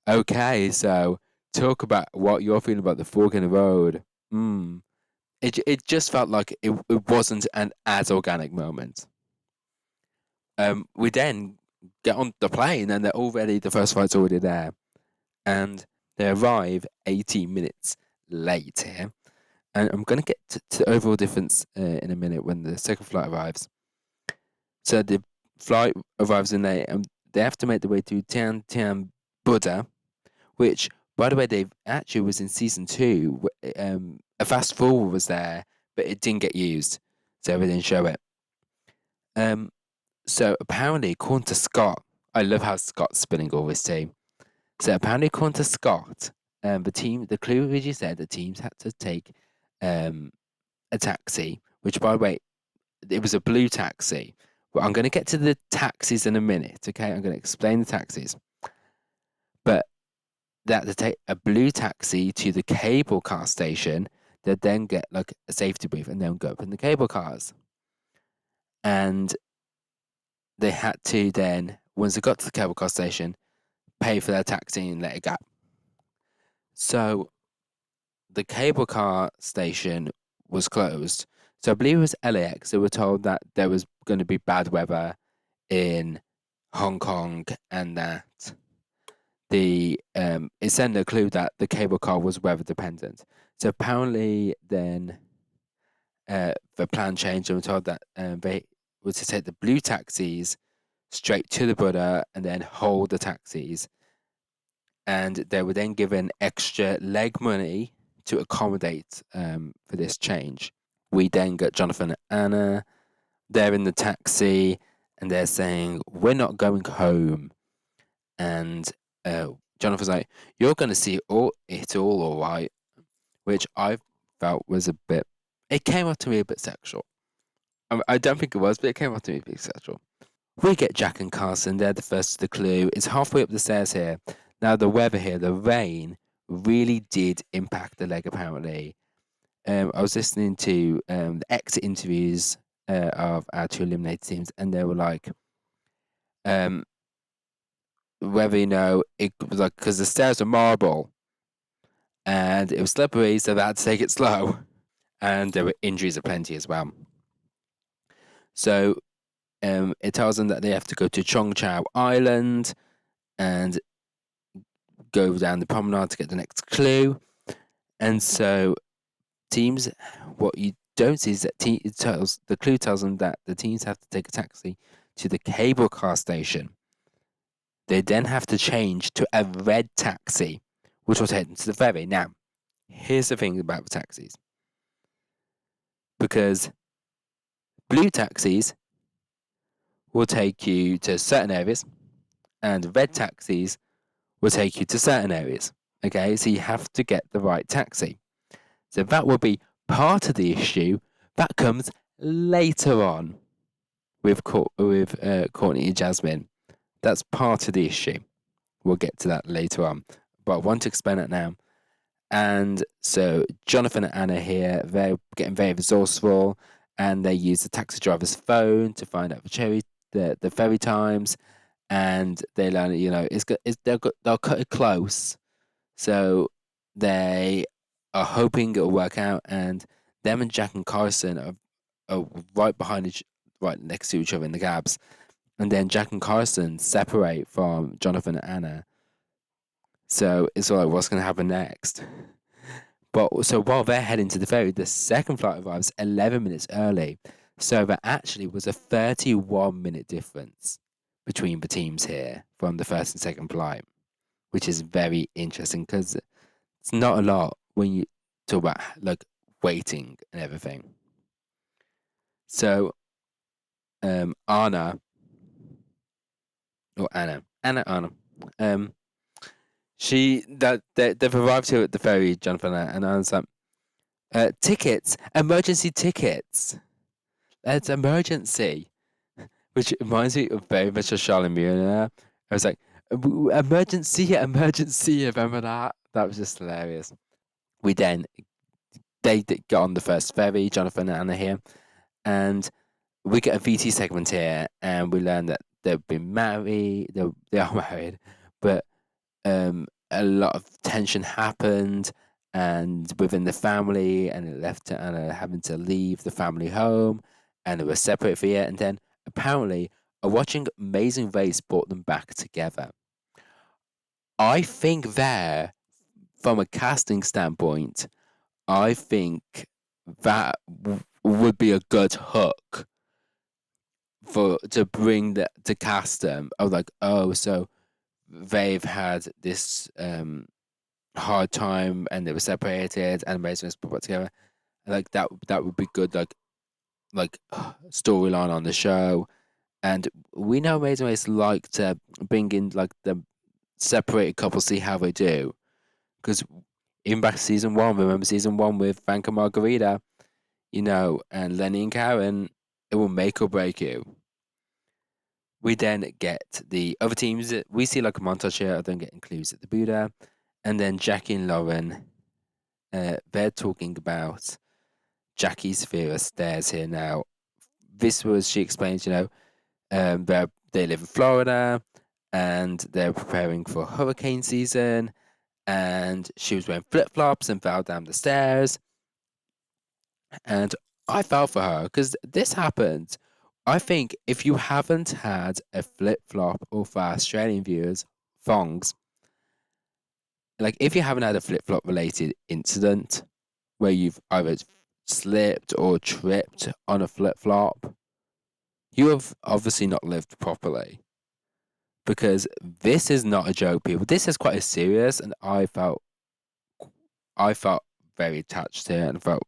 okay, so talk about what you're feeling about the fork in the road. It just felt like it wasn't an as organic moment. We then get on the plane, and the first flight's already there, and they arrive 18 minutes late here. And I'm going to get to the overall difference in a minute when the second flight arrives. So the flight arrives in late, and they have to make their way to Tian Tian Buddha, which, by the way, they actually was in season 2. A fast forward was there, but it didn't get used, so they didn't show it. So apparently, according to Scott, I love how Scott's spinning all this team. So apparently, according to Scott, the clue originally said the teams had to take a taxi, which, by the way, it was a blue taxi. Well, I'm going to get to the taxis in a minute, okay? I'm going to explain the taxis. But they had to take a blue taxi to the cable car station. They'd then get like a safety brief and then go up in the cable cars. And they had to then, once they got to the cable car station, pay for their taxi and let it go. So the cable car station was closed. So I believe it was LAX. They were told that there was going to be bad weather in Hong Kong, and that it sent a clue that the cable car was weather dependent. So apparently then the plan changed, and we're told that they were to take the blue taxis straight to the Buddha and then hold the taxis. And they were then given extra leg money to accommodate for this change. We then got Jonathan and Anna. They're in the taxi, and they're saying, "We're not going home." And Jonathan's like, "You're going to see it all right," which I felt was a bit. It came off to me a bit sexual. I don't think it was, but it came off to me a bit sexual. We get Jack and Carson. They're the first to the clue. It's halfway up the stairs here. Now the weather here, the rain, really did impact the leg. Apparently, I was listening to the exit interviews of our 2 eliminated teams, and they were like, whether it was like because the stairs were marble and it was slippery, so they had to take it slow, and there were injuries aplenty as well. So it tells them that they have to go to Chong Chau Island and go down the promenade to get the next clue. And so teams, what you don't see is that the clue tells them that the teams have to take a taxi to the cable car station. They then have to change to a red taxi, which will take them to the ferry. Now, Here's the thing about the taxis. Because blue taxis will take you to certain areas, and red taxis will take you to certain areas. Okay, so you have to get the right taxi. So that will be part of the issue that comes later on with Courtney and Jasmin. That's part of the issue. We'll get to that later on, but I want to explain it now. And so Jonathan and Anna here, they're getting very resourceful, and they use the taxi driver's phone to find out the ferry times, and they learn, they'll cut it close, so they are hoping it'll work out, and them and Jack and Carson are right next to each other in the cabs, and then Jack and Carson separate from Jonathan and Anna. So it's like, what's going to happen next? But so while they're heading to the ferry, the second flight arrives 11 minutes early. So there actually was a 31-minute difference between the teams here from the first and second flight, which is very interesting because it's not a lot when you talk about like waiting and everything. So Anna, they've arrived here at the ferry, Jonathan, and Anna's like, tickets, emergency tickets. It's emergency, which reminds me of very much of Charlotte Millionaire. I was like, emergency, remember that? That was just hilarious. They get on the first ferry, Jonathan and Anna here, and we get a VT segment here, and we learn that they've been married, they are married, but a lot of tension happened and within the family, and it left to Anna having to leave the family home, and they were separate for a year, and then apparently watching Amazing Race brought them back together. I think there, from a casting standpoint, I think that would be a good hook to bring to cast them. I was like, oh, so they've had this hard time and they were separated and Amazing Race put together. Like that would be good, like storyline on the show. And we know Amazing Race like to bring in like the separated couples, see how they do. Because even back to season 1, remember season 1 with Frank and Margarita, and Lenny and Karen, it will make or break you. We then get the other teams. We see like a montage here of them getting clues at the Buddha. And then Jackye and Lauren, they're talking about Jackie's fear of stairs here now. This was, she explains, they live in Florida and they're preparing for hurricane season. And she was wearing flip-flops and fell down the stairs. And I felt for her because this happened. I think if you haven't had a flip-flop, or for Australian viewers, thongs, like if you haven't had a flip-flop related incident where you've either slipped or tripped on a flip-flop, you have obviously not lived properly. Because this is not a joke, people. This is quite serious, and I felt very attached to it, and felt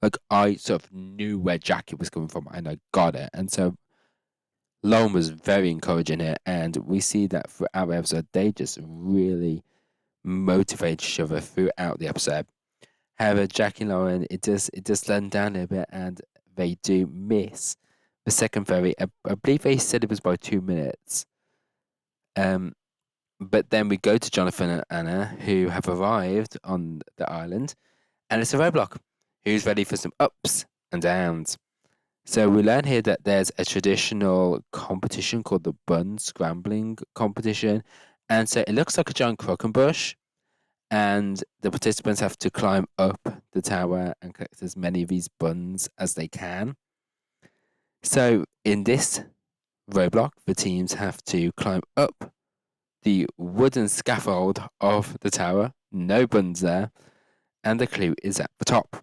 like I sort of knew where Jackye was coming from, and I got it. And so Lauren was very encouraging it, and we see that throughout the episode, they just really motivate each other throughout the episode. However, Jackye and Lauren, it does let them down a bit, and they do miss the second ferry. I believe they said it was by 2 minutes. But then we go to Jonathan and Anna, who have arrived on the island, and it's a roadblock. Who's ready for some ups and downs? So we learn here that there's a traditional competition called the bun scrambling competition, and so it looks like a giant croquembouche, and the participants have to climb up the tower and collect as many of these buns as they can. So in this roadblock, the teams have to climb up the wooden scaffold of the tower, no buns there, and the clue is at the top.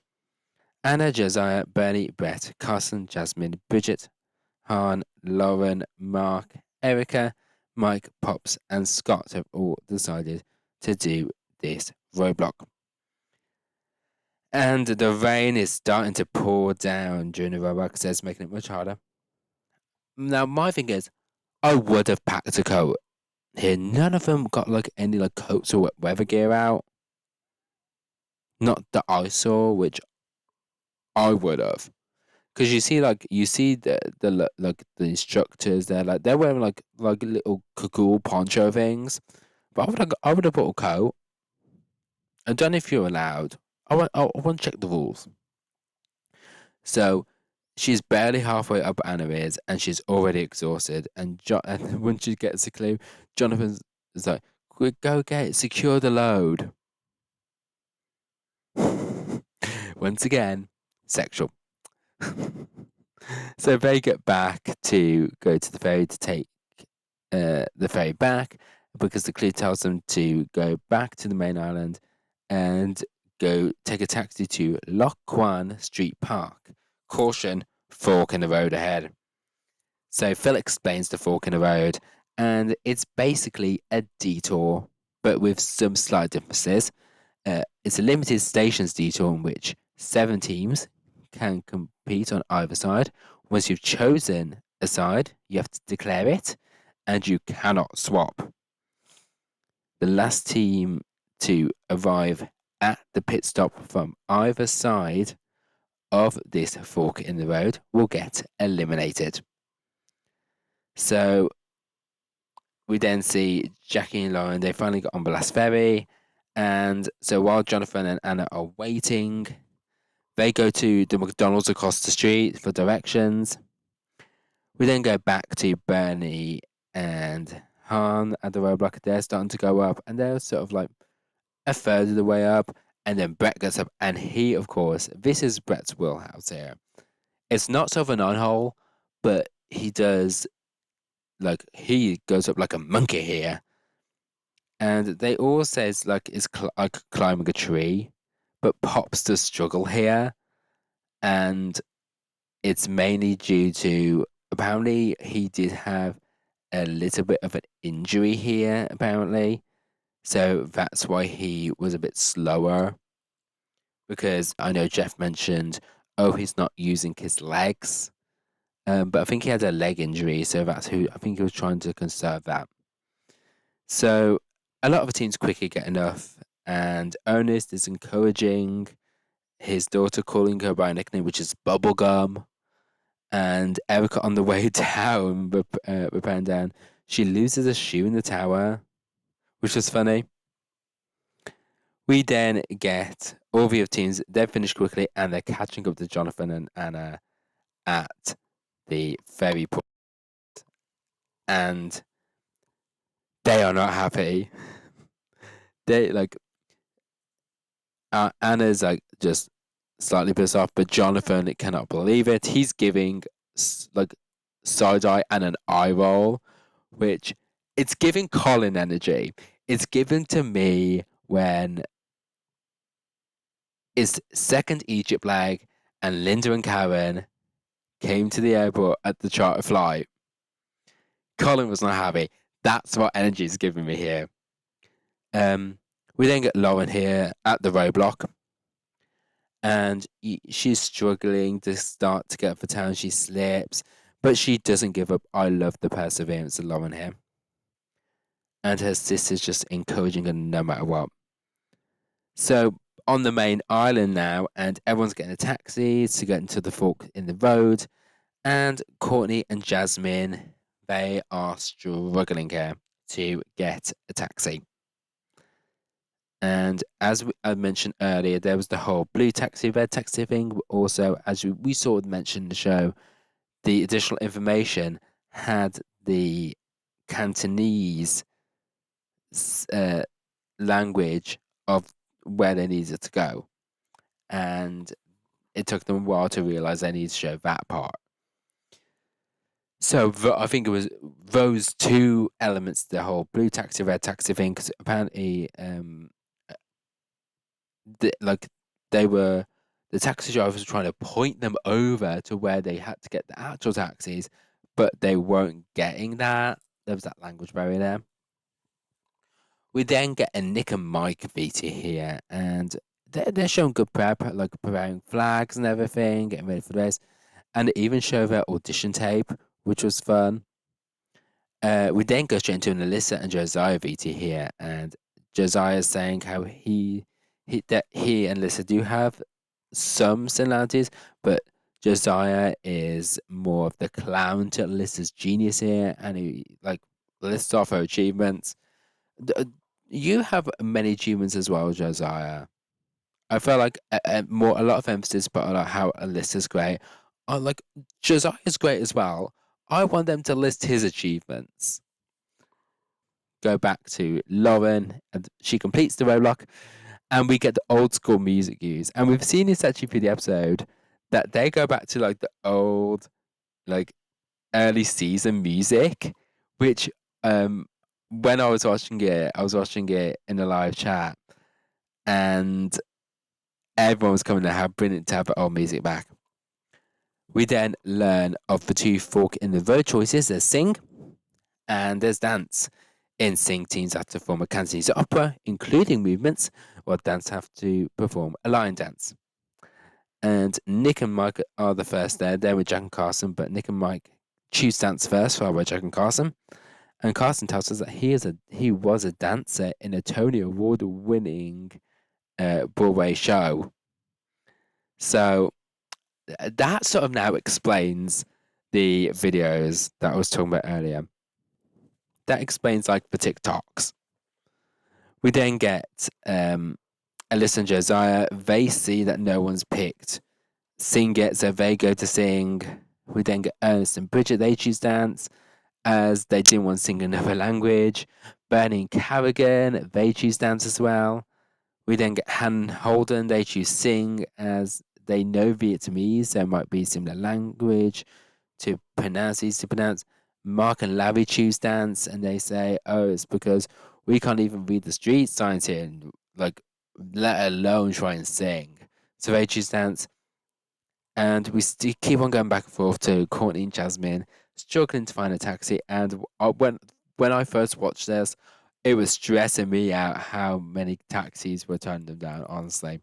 Anna, Josiah, Bernie, Brett, Carson, Jasmin, Bridget, Han, Lauren, Mark, Erika, Mike, Pops, and Scott have all decided to do this roadblock. And the rain is starting to pour down during the roadwork, so it's making it much harder. Now, my thing is, I would have packed a coat here. None of them got like any like coats or weather gear out. Not that I saw, which I would have. Because you see like the instructors, they're wearing like little cool poncho things. But I would have bought a coat. I don't know if you're allowed. I want to check the rules. So she's barely halfway up Anna is, and she's already exhausted. And when she gets a clue, Jonathan's is like, "Quick, go get it, secure the load." Once again, sexual. So they get back to go to the ferry to take the ferry back because the clue tells them to go back to the main island and go take a taxi to Loch Kwan Street Park. Caution, fork in the road ahead. So Phil explains the fork in the road, and it's basically a detour, but with some slight differences. It's a limited stations detour in which 7 teams can compete on either side. Once you've chosen a side, you have to declare it, and you cannot swap. The last team to arrive at the pit stop from either side of this fork in the road will get eliminated. So we then see Jackye and Lauren, they finally got on the last ferry. And so while Jonathan and Anna are waiting, they go to the McDonald's across the street for directions. We then go back to Bernie and Han at the roadblock. They're starting to go up, and they're sort of like a third of the way up. And then Brett gets up, and he, of course, this is Brett's wheelhouse here. It's not sort of a 9-hole, but he does, like, he goes up like a monkey here. And they all says like it's like climbing a tree, but Pops does struggle here, and it's mainly due to apparently he did have a little bit of an injury here apparently, so that's why he was a bit slower. Because I know Jeff mentioned, oh, he's not using his legs, but I think he had a leg injury, so that's who I think he was trying to conserve that. So a lot of the teams quickly get enough, and Ernest is encouraging his daughter, calling her by a nickname, which is Bubblegum. And Erika, on the way down, repairing down, she loses a shoe in the tower, which was funny. We then get all the other teams, they've finished quickly, and they're catching up to Jonathan and Anna at the ferry port. And they are not happy. They like Anna's like just slightly pissed off, but Jonathan cannot believe it. He's giving like side eye and an eye roll, which it's giving Colin energy. It's given to me when his second Egypt leg and Linda and Karen came to the airport at the charter flight. Colin was not happy. That's what energy is giving me here. We then get Lauren here at the roadblock, and she's struggling to start to get for town. She slips, but she doesn't give up. I love the perseverance of Lauren here, and her sister's just encouraging her no matter what. So on the main island now, and everyone's getting a taxi to get into the fork in the road, and Courtney and Jasmin, they are struggling here to get a taxi. And as I mentioned earlier, there was the whole blue taxi, red taxi thing. But also, as we sort of mentioned in the show, the additional information had the Cantonese language of where they needed to go. And it took them a while to realize they needed to show that part. So I think it was those two elements, the whole blue taxi, red taxi thing, because apparently the taxi drivers were trying to point them over to where they had to get the actual taxis, but they weren't getting that. There was that language barrier there. We then get a Nick and Mike VT here, and they're showing good prep, like preparing flags and everything, getting ready for the race, and they even show their audition tape, which was fun. We then go straight into an Alyssa and Josiah VT here, and Josiah is saying how he and Alyssa do have some similarities, but Josiah is more of the clown to Alyssa's genius here, and he like lists off her achievements. You have many achievements as well, Josiah. I felt like a lot of emphasis put on like, how Alyssa's great. I like Josiah's great as well. I want them to list his achievements. Go back to Lauren, and she completes the roadblock, and we get the old school music used. And we've seen this actually for the episode that they go back to like the old, like early season music, which when I was watching it in a live chat, and everyone was coming to how brilliant to have the old music back. We then learn of the two fork in the road choices. There's sing and there's dance. In sing, teams have to perform a Cantonese opera, including movements, while dance have to perform a lion dance. And Nick and Mike are the first there. They're with Jack and Carson, but Nick and Mike choose dance first, followed by Jack and Carson. And Carson tells us that he was a dancer in a Tony Award-winning Broadway show. So that sort of now explains the videos that I was talking about earlier. That explains like the TikToks. We then get Alyssa and Josiah. They see that no one's picked sing it, so they go to sing. We then get Ernest and Bridget. They choose dance as they didn't want to sing another language. Bernie and Carrigan, they choose dance as well. We then get Han and Holden. They choose sing as they know Vietnamese. There might be similar language to pronounce, easy to pronounce. Mark and Larry choose dance, and they say, "Oh, it's because we can't even read the street signs here, and like, let alone try and sing." So they choose dance, and we keep on going back and forth to Courtney and Jasmin, struggling to find a taxi. And when I first watched this, it was stressing me out how many taxis were turning them down. Honestly,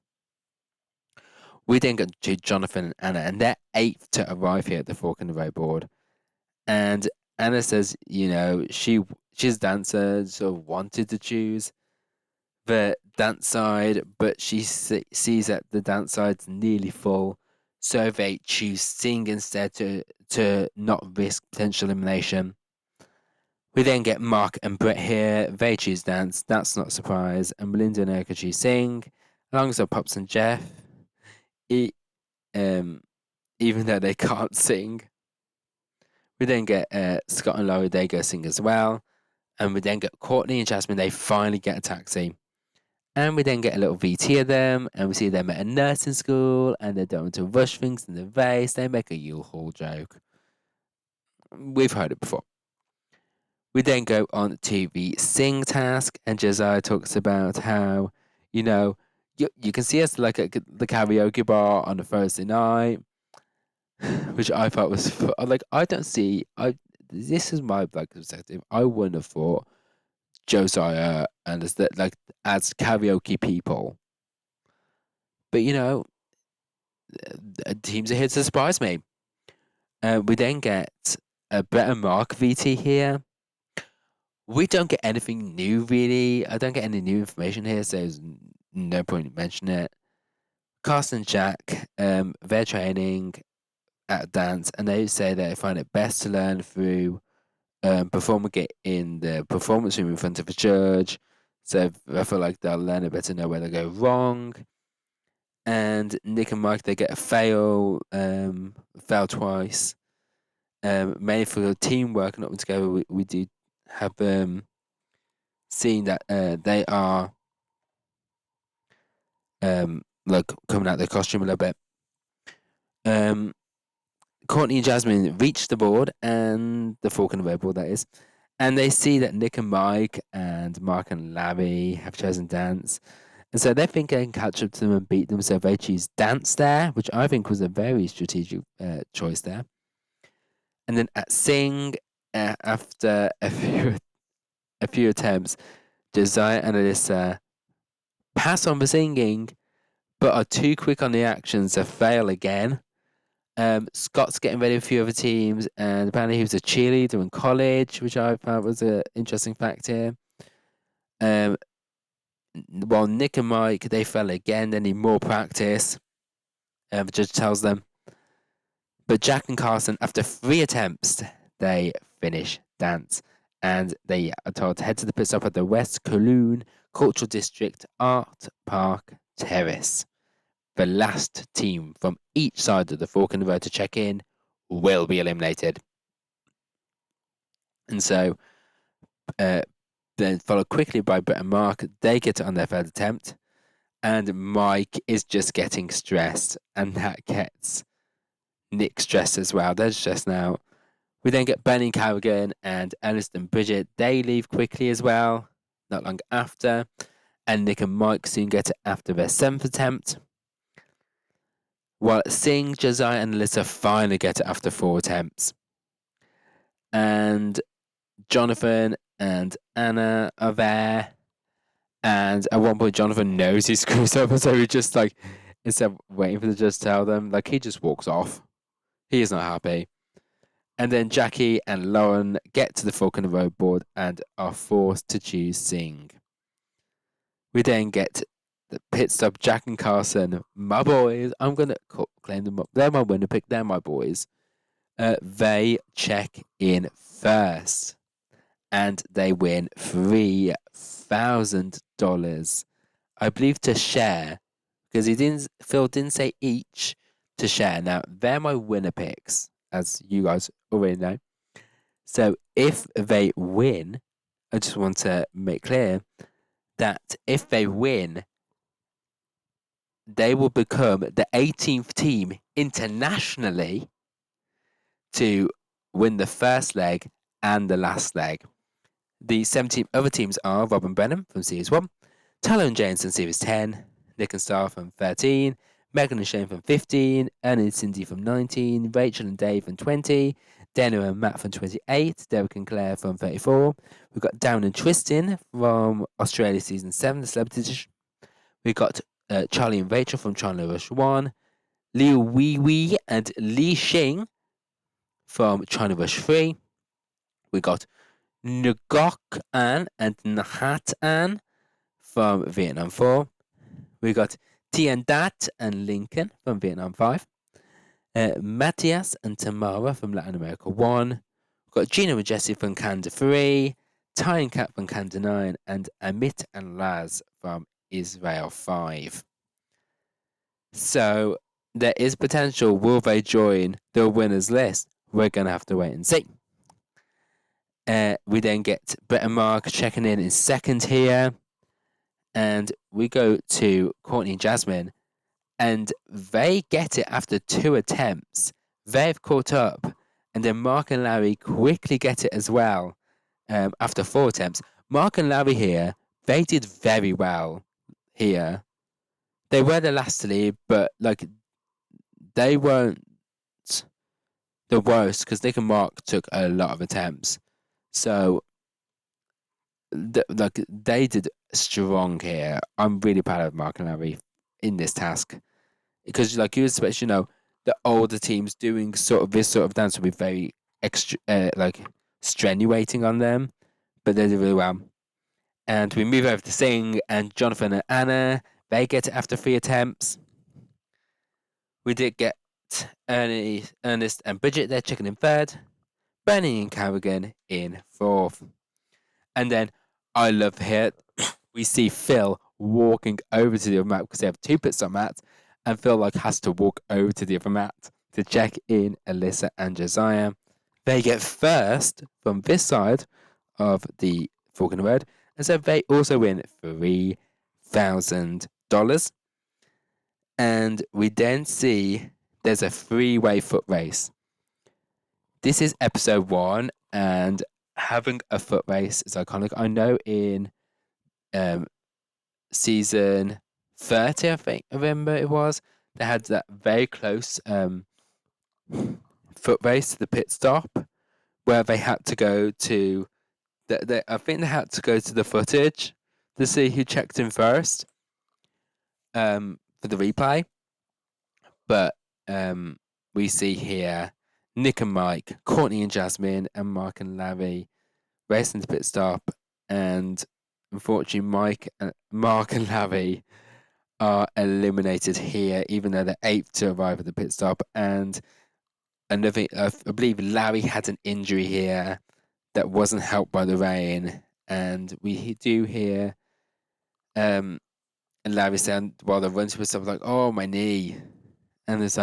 we then get to Jonathan and Anna, and they're eighth to arrive here at the Fork in the Road board. And Anna says, you know, she's a dancer, sort of wanted to choose the dance side, but she sees that the dance side's nearly full, so they choose sing instead to not risk potential elimination. We then get Mark and Brett here. They choose dance. That's not a surprise. And Melinda and Erika choose sing, alongside Pops and Jeff. Even though they can't sing. We then get Scott and Laurie, they go sing as well. And we then get Courtney and Jasmin, they finally get a taxi. And we then get a little VT of them, and we see them at a nursing school, and they're going to rush things in the vase. They make a U-Haul joke. We've heard it before. We then go on to the sing task, and Josiah talks about how, you know, you can see us like at the karaoke bar on a Thursday night, which I thought was like, I don't see. This is my like perspective. I wouldn't have thought Josiah and as karaoke people, but you know, teams are here to surprise me. We then get a better Mark VT here. We don't get anything new really. I don't get any new information here, so there's no point in mentioning it. Carson and Jack, they're training at dance, and they say that they find it best to learn through performing it in the performance room in front of a judge. So I feel like they'll learn it better, know where they go wrong. And Nick and Mike, they get a fail twice. Mainly for the teamwork and not together, we do have seen that they are like coming out of their costume a little bit. Courtney and Jasmin reach the board, and the Fork in the Road board, that is, and they see that Nick and Mike and Mark and Larry have chosen dance. And so they think they can catch up to them and beat them, so they choose dance there, which I think was a very strategic choice there. And then at sing, after a few attempts, Josiah and Alyssa pass on the singing, but are too quick on the actions to fail again. Scott's getting ready for a few other teams, and apparently he was a cheerleader in college, which I found was an interesting fact here. While Nick and Mike, they fell again, they need more practice. The judge tells them. But Jack and Carson, after 3 attempts, they finish dance. And they are told to head to the pit stop at the West Kowloon Cultural District Art Park Terrace. The last team from each side of the fork in the road to check in will be eliminated. And so, then followed quickly by Brett and Mark. They get it on their 3rd attempt. And Mike is just getting stressed. And that gets Nick stressed as well. They're stressed now. We then get Benny, Carrigan, and Ernest and Bridget. They leave quickly as well, not long after. And Nick and Mike soon get it after their 7th attempt. While Singh, Josiah, and Alyssa finally get it after 4 attempts. And Jonathan and Anna are there. And at one point, Jonathan knows he screws up, so he just instead of waiting for the judge to tell them, he just walks off. He is not happy. And then Jackye and Lauren get to the fork in the road board and are forced to choose Singh. We then get the pit stop. Jack and Carson, my boys. I'm going to claim them up. They're my winner pick. They're my boys. They check in first. And they win $3,000. I believe to share. Because Phil didn't say each to share. Now, they're my winner picks, as you guys already know. So if they win, I just want to make clear that if they win, they will become the 18th team internationally to win the first leg and the last leg. The 17 other teams are Rob and Brennan from Series 1, Tyler and James from Series 10, Nick and Star from 13, Megan and Shane from 15, Ernie and Cindy from 19, Rachel and Dave from 20, Dana and Matt from 28, Derek and Claire from 34. We've got Darren and Tristan from Australia Season 7, the Celebrity Edition. We've got Charlie and Rachel from China Rush 1, Liu Wee Wee and Li Xing from China Rush 3. We got Ngok An and Nahat An from Vietnam 4. We got Tian Dat and Lincoln from Vietnam 5. Matthias and Tamara from Latin America 1. We've got Gina and Jesse from Canada 3. Ty and Kat from Canada 9. And Amit and Laz from Israel 5. So there is potential. Will they join the winners list? We're going to have to wait and see. We then get Brett and Mark checking in second here. And we go to Courtney and Jasmin. And they get it after 2 attempts. They've caught up. And then Mark and Larry quickly get it as well after 4 attempts. Mark and Larry here, they did very well here. They were the last to leave, but they weren't the worst because Nick and Mark took a lot of attempts. So they did strong here. I'm really proud of Mark and Larry in this task because you expect, the older teams doing this sort of dance would be very strenuating on them, but they did really well. And we move over to Singh and Jonathan and Anna. They get it after 3 attempts. We did get Ernest and Bridget. They're checking in 3rd. Benny and Carrigan in 4th. And then I love here we see Phil walking over to the other mat because they have 2 pit stop mats, and Phil has to walk over to the other mat to check in Alyssa and Josiah. They get first from this side of the fork in the road, and so they also win $3,000. And we then see there's a 3-way foot race. This is episode 1, and having a foot race is iconic. I know in season 30, I remember it was, they had that very close foot race to the pit stop where they had to go to I think they had to go to the footage to see who checked in first. For for the replay. But we see here Nick and Mike, Courtney and Jasmin, and Mark and Larry racing to pit stop. And unfortunately, Mark and Larry are eliminated here, even though they're 8th to arrive at the pit stop. And another, I believe Larry had an injury here that wasn't helped by the rain. And we do hear Larry saying while they're running to pit stop, like, "Oh, my knee," and there's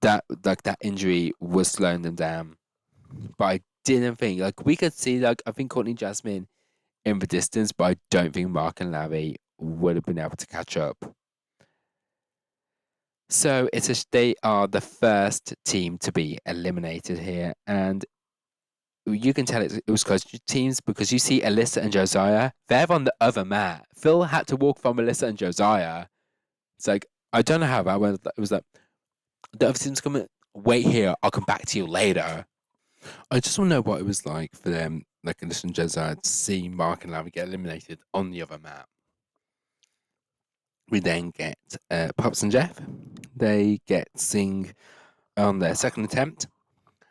that injury was slowing them down. But I didn't think, like, we could see, like, I think Courtney and Jasmin in the distance, but I don't think Mark and Larry would have been able to catch up. So they are the first team to be eliminated here, and you can tell it was close to teams because you see Alyssa and Josiah, they're on the other mat. Phil had to walk from Alyssa and Josiah. It's like, I don't know how that went. It was like, the other team's coming, wait here, I'll come back to you later. I just want to know what it was like for them, like Alyssa and Josiah, to see Mark and Larry get eliminated on the other mat. We then get Pops and Jeff. They get Sing on their second attempt,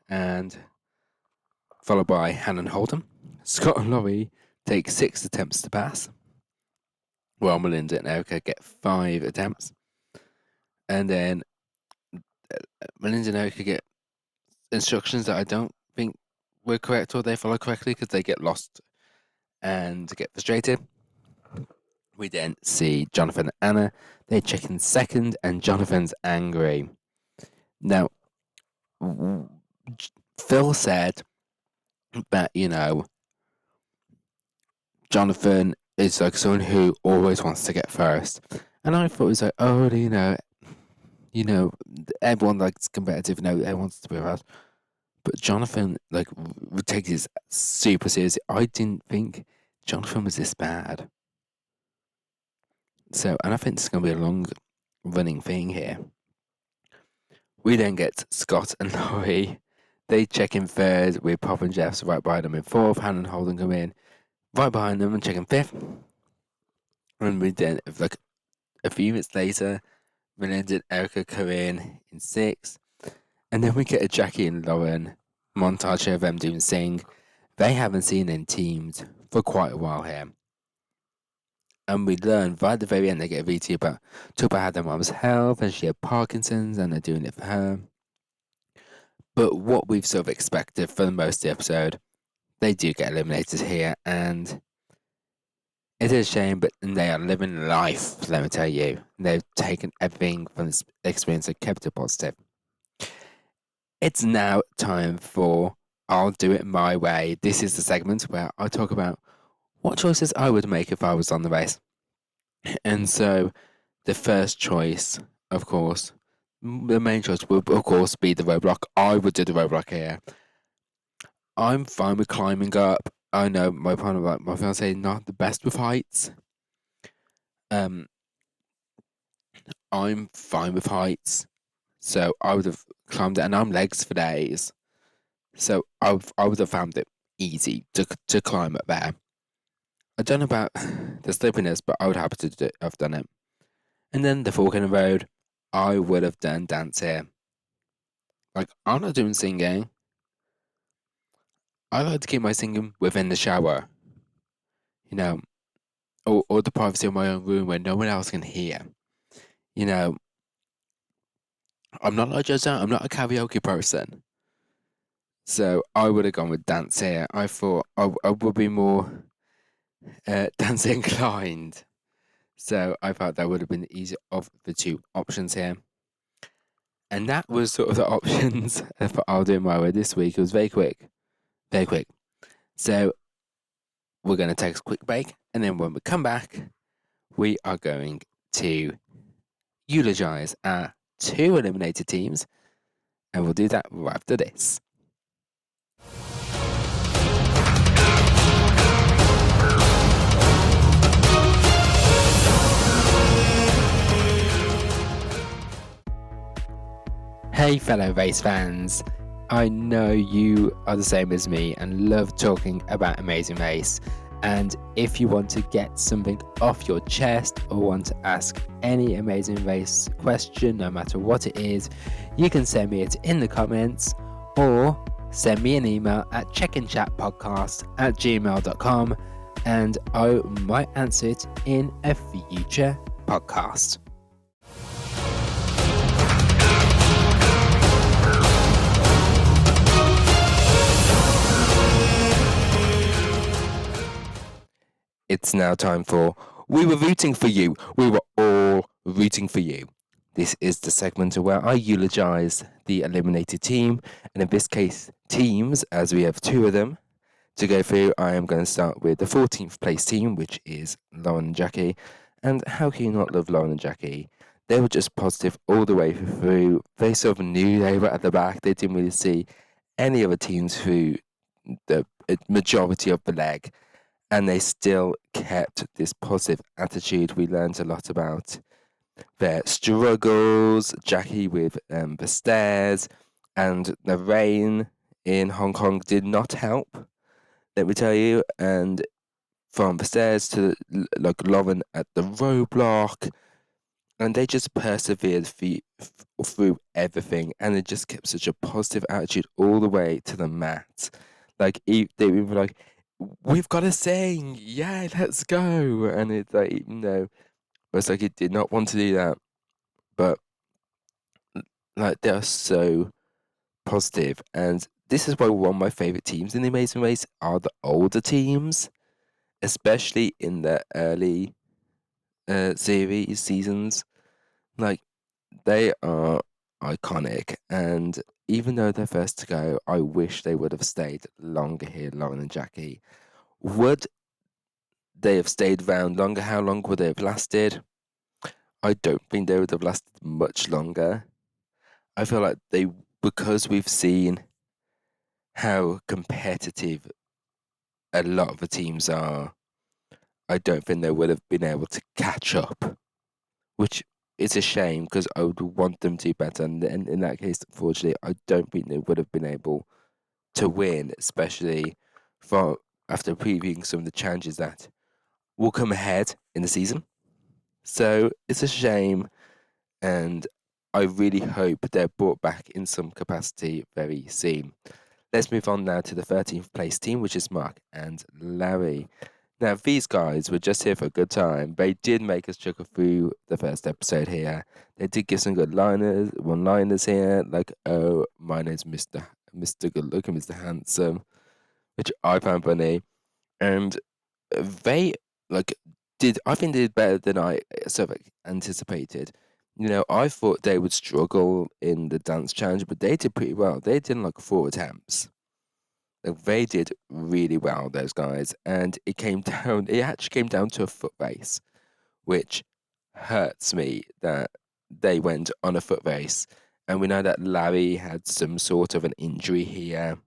and followed by Hannah and Holden. Scott and Laurie take 6 attempts to pass, while Melinda and Erika get 5 attempts. And then Melinda and Erika get instructions that I don't think were correct or they follow correctly because they get lost and get frustrated. We then see Jonathan and Anna. They check in second, and Jonathan's angry. Now, Phil said that, Jonathan is like someone who always wants to get first. And I thought it was like, oh, everyone likes competitive, everyone wants to be first. But Jonathan, takes it super seriously. I didn't think Jonathan was this bad. So, and I think this is going to be a long-running thing here. We then get Scott and Laurie. They check in third with Pop and Jeff's right behind them in fourth. Hannah and Holden come in right behind them and check in fifth. And we then, a few minutes later, Melinda and Erika come in sixth. And then we get a Jackye and Lauren montage of them doing Sing. They haven't seen in teams for quite a while here. And we learn right at the very end they get a VT about how their mom's health and she had Parkinson's and they're doing it for her. But what we've sort of expected for most of the episode, they do get eliminated here, and it is a shame, but they are living life, let me tell you. They've taken everything from this experience and kept it positive. It's now time for I'll Do It My Way. This is the segment where I talk about what choices I would make if I was on the race. And so the first choice, of course, the main choice would, of course, be the roadblock. I would do the roadblock here. I'm fine with climbing up. I know my partner, my fiance, not the best with heights. I'm fine with heights, so I would have climbed it, and I'm legs for days, so I would have found it easy to climb up there. I don't know about the slipiness, but I would have have done it. And then the fork in the road, I would have done dance here. I'm not doing singing. I like to keep my singing within the shower. Or the privacy of my own room where no one else can hear. I'm not like Josiah, I'm not a karaoke person. So I would have gone with dance here. I thought I would be more dance inclined. So I thought that would have been the easier of the two options here. And that was sort of the options for I'll Do It My Way this week. It was very quick. Very quick. So we're going to take a quick break. And then when we come back, we are going to eulogize our 2 eliminated teams. And we'll do that right after this. Hey fellow race fans, I know you are the same as me and love talking about Amazing Race, And if you want to get something off your chest or want to ask any Amazing Race question, no matter what it is, you can send me it in the comments or send me an email at checkinchatpodcast@gmail.com and I might answer it in a future podcast. It's now time for We Were Rooting for You. We were all rooting for you. This is the segment where I eulogise the eliminated team, and in this case, teams, as we have two of them to go through. I am going to start with the 14th place team, which is Lauren and Jackye. And how can you not love Lauren and Jackye? They were just positive all the way through. They sort of knew they were at the back. They didn't really see any other teams through the majority of the leg. And they still kept this positive attitude. We learned a lot about their struggles, Jackye with the stairs, and the rain in Hong Kong did not help, let me tell you. And from the stairs to like Lauren at the roadblock, and they just persevered through everything, and they just kept such a positive attitude all the way to the mat. Like they were like, we've got to sing, yeah, let's go. And it's like, even though it's like it did not want to do that, but like they are so positive. And this is why one of my favorite teams in the Amazing Race are the older teams, especially in the early seasons. Like they are iconic, and even though they're first to go, I wish they would have stayed longer here, Lauren and Jackye. Would they have stayed around longer? How long would they have lasted? I don't think they would have lasted much longer. I feel like because we've seen how competitive a lot of the teams are, I don't think they would have been able to catch up, which is a shame because I would want them to do better. And in that case, unfortunately, I don't think they would have been able to win, especially after previewing some of the challenges that will come ahead in the season. So it's a shame, and I really hope they're brought back in some capacity very soon. Let's move on now to the 13th place team, which is Mark and Larry. Now, these guys were just here for a good time. They did make us chuckle through the first episode here. They did give some good one-liners here, like, oh, my name's Mr. Good Looking, Mr. Handsome, which I found funny. And they, I think they did better than I sort of anticipated. You know, I thought they would struggle in the dance challenge, but they did pretty well. They did like 4 attempts. Like, they did really well, those guys. And it actually came down to a foot race, which hurts me that they went on a foot race. And we know that Larry had some sort of an injury here,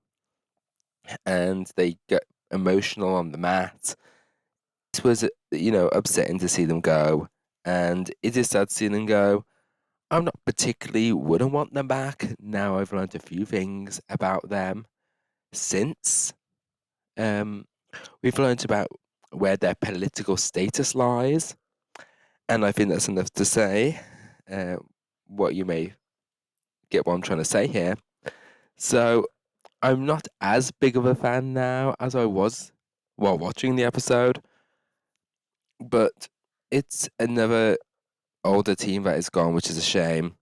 and they got emotional on the mat. It was, upsetting to see them go, and it is sad to see them go. I'm not particularly wouldn't want them back. Now I've learned a few things about them since. We've learned about where their political status lies, and I think that's enough to say what you may get what I'm trying to say here. So I'm not as big of a fan now as I was while watching the episode, but it's another older team that is gone, which is a shame.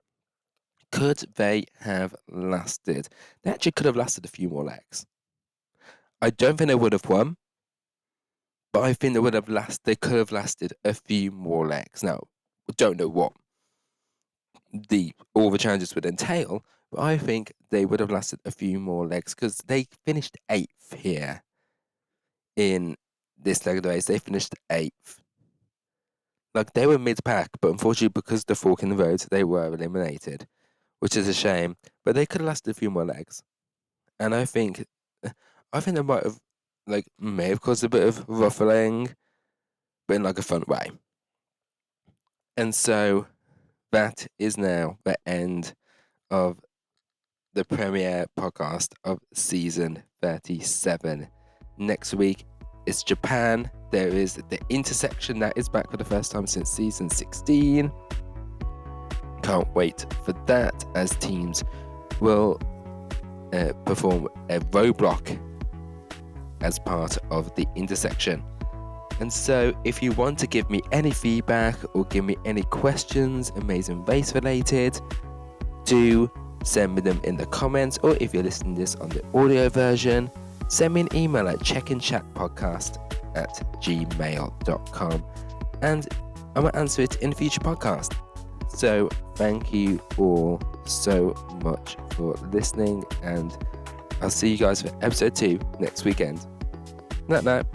Could they have lasted? They actually could have lasted a few more legs. I don't think they would have won, but I think they could have lasted a few more legs. Now, I don't know what all the challenges would entail, but I think they would have lasted a few more legs because they finished 8th here in this leg of the race. They finished 8th. Like, they were mid-pack, but unfortunately, because of the fork in the road, they were eliminated, which is a shame. But they could have lasted a few more legs. And I think they might have, may have caused a bit of ruffling, but in, a fun way. And so that is now the end of the premiere podcast of season 37. Next week it's Japan. There is the intersection that is back for the first time since season 16. Can't wait for that, as teams will perform a roadblock as part of the intersection. And so if you want to give me any feedback or give me any questions, Amazing Race related, do send me them in the comments, or if you're listening to this on the audio version, send me an email at checkinchatpodcast@gmail.com, and I'm going to answer it in a future podcast. So thank you all so much for listening, and I'll see you guys for episode 2 next weekend. Night night.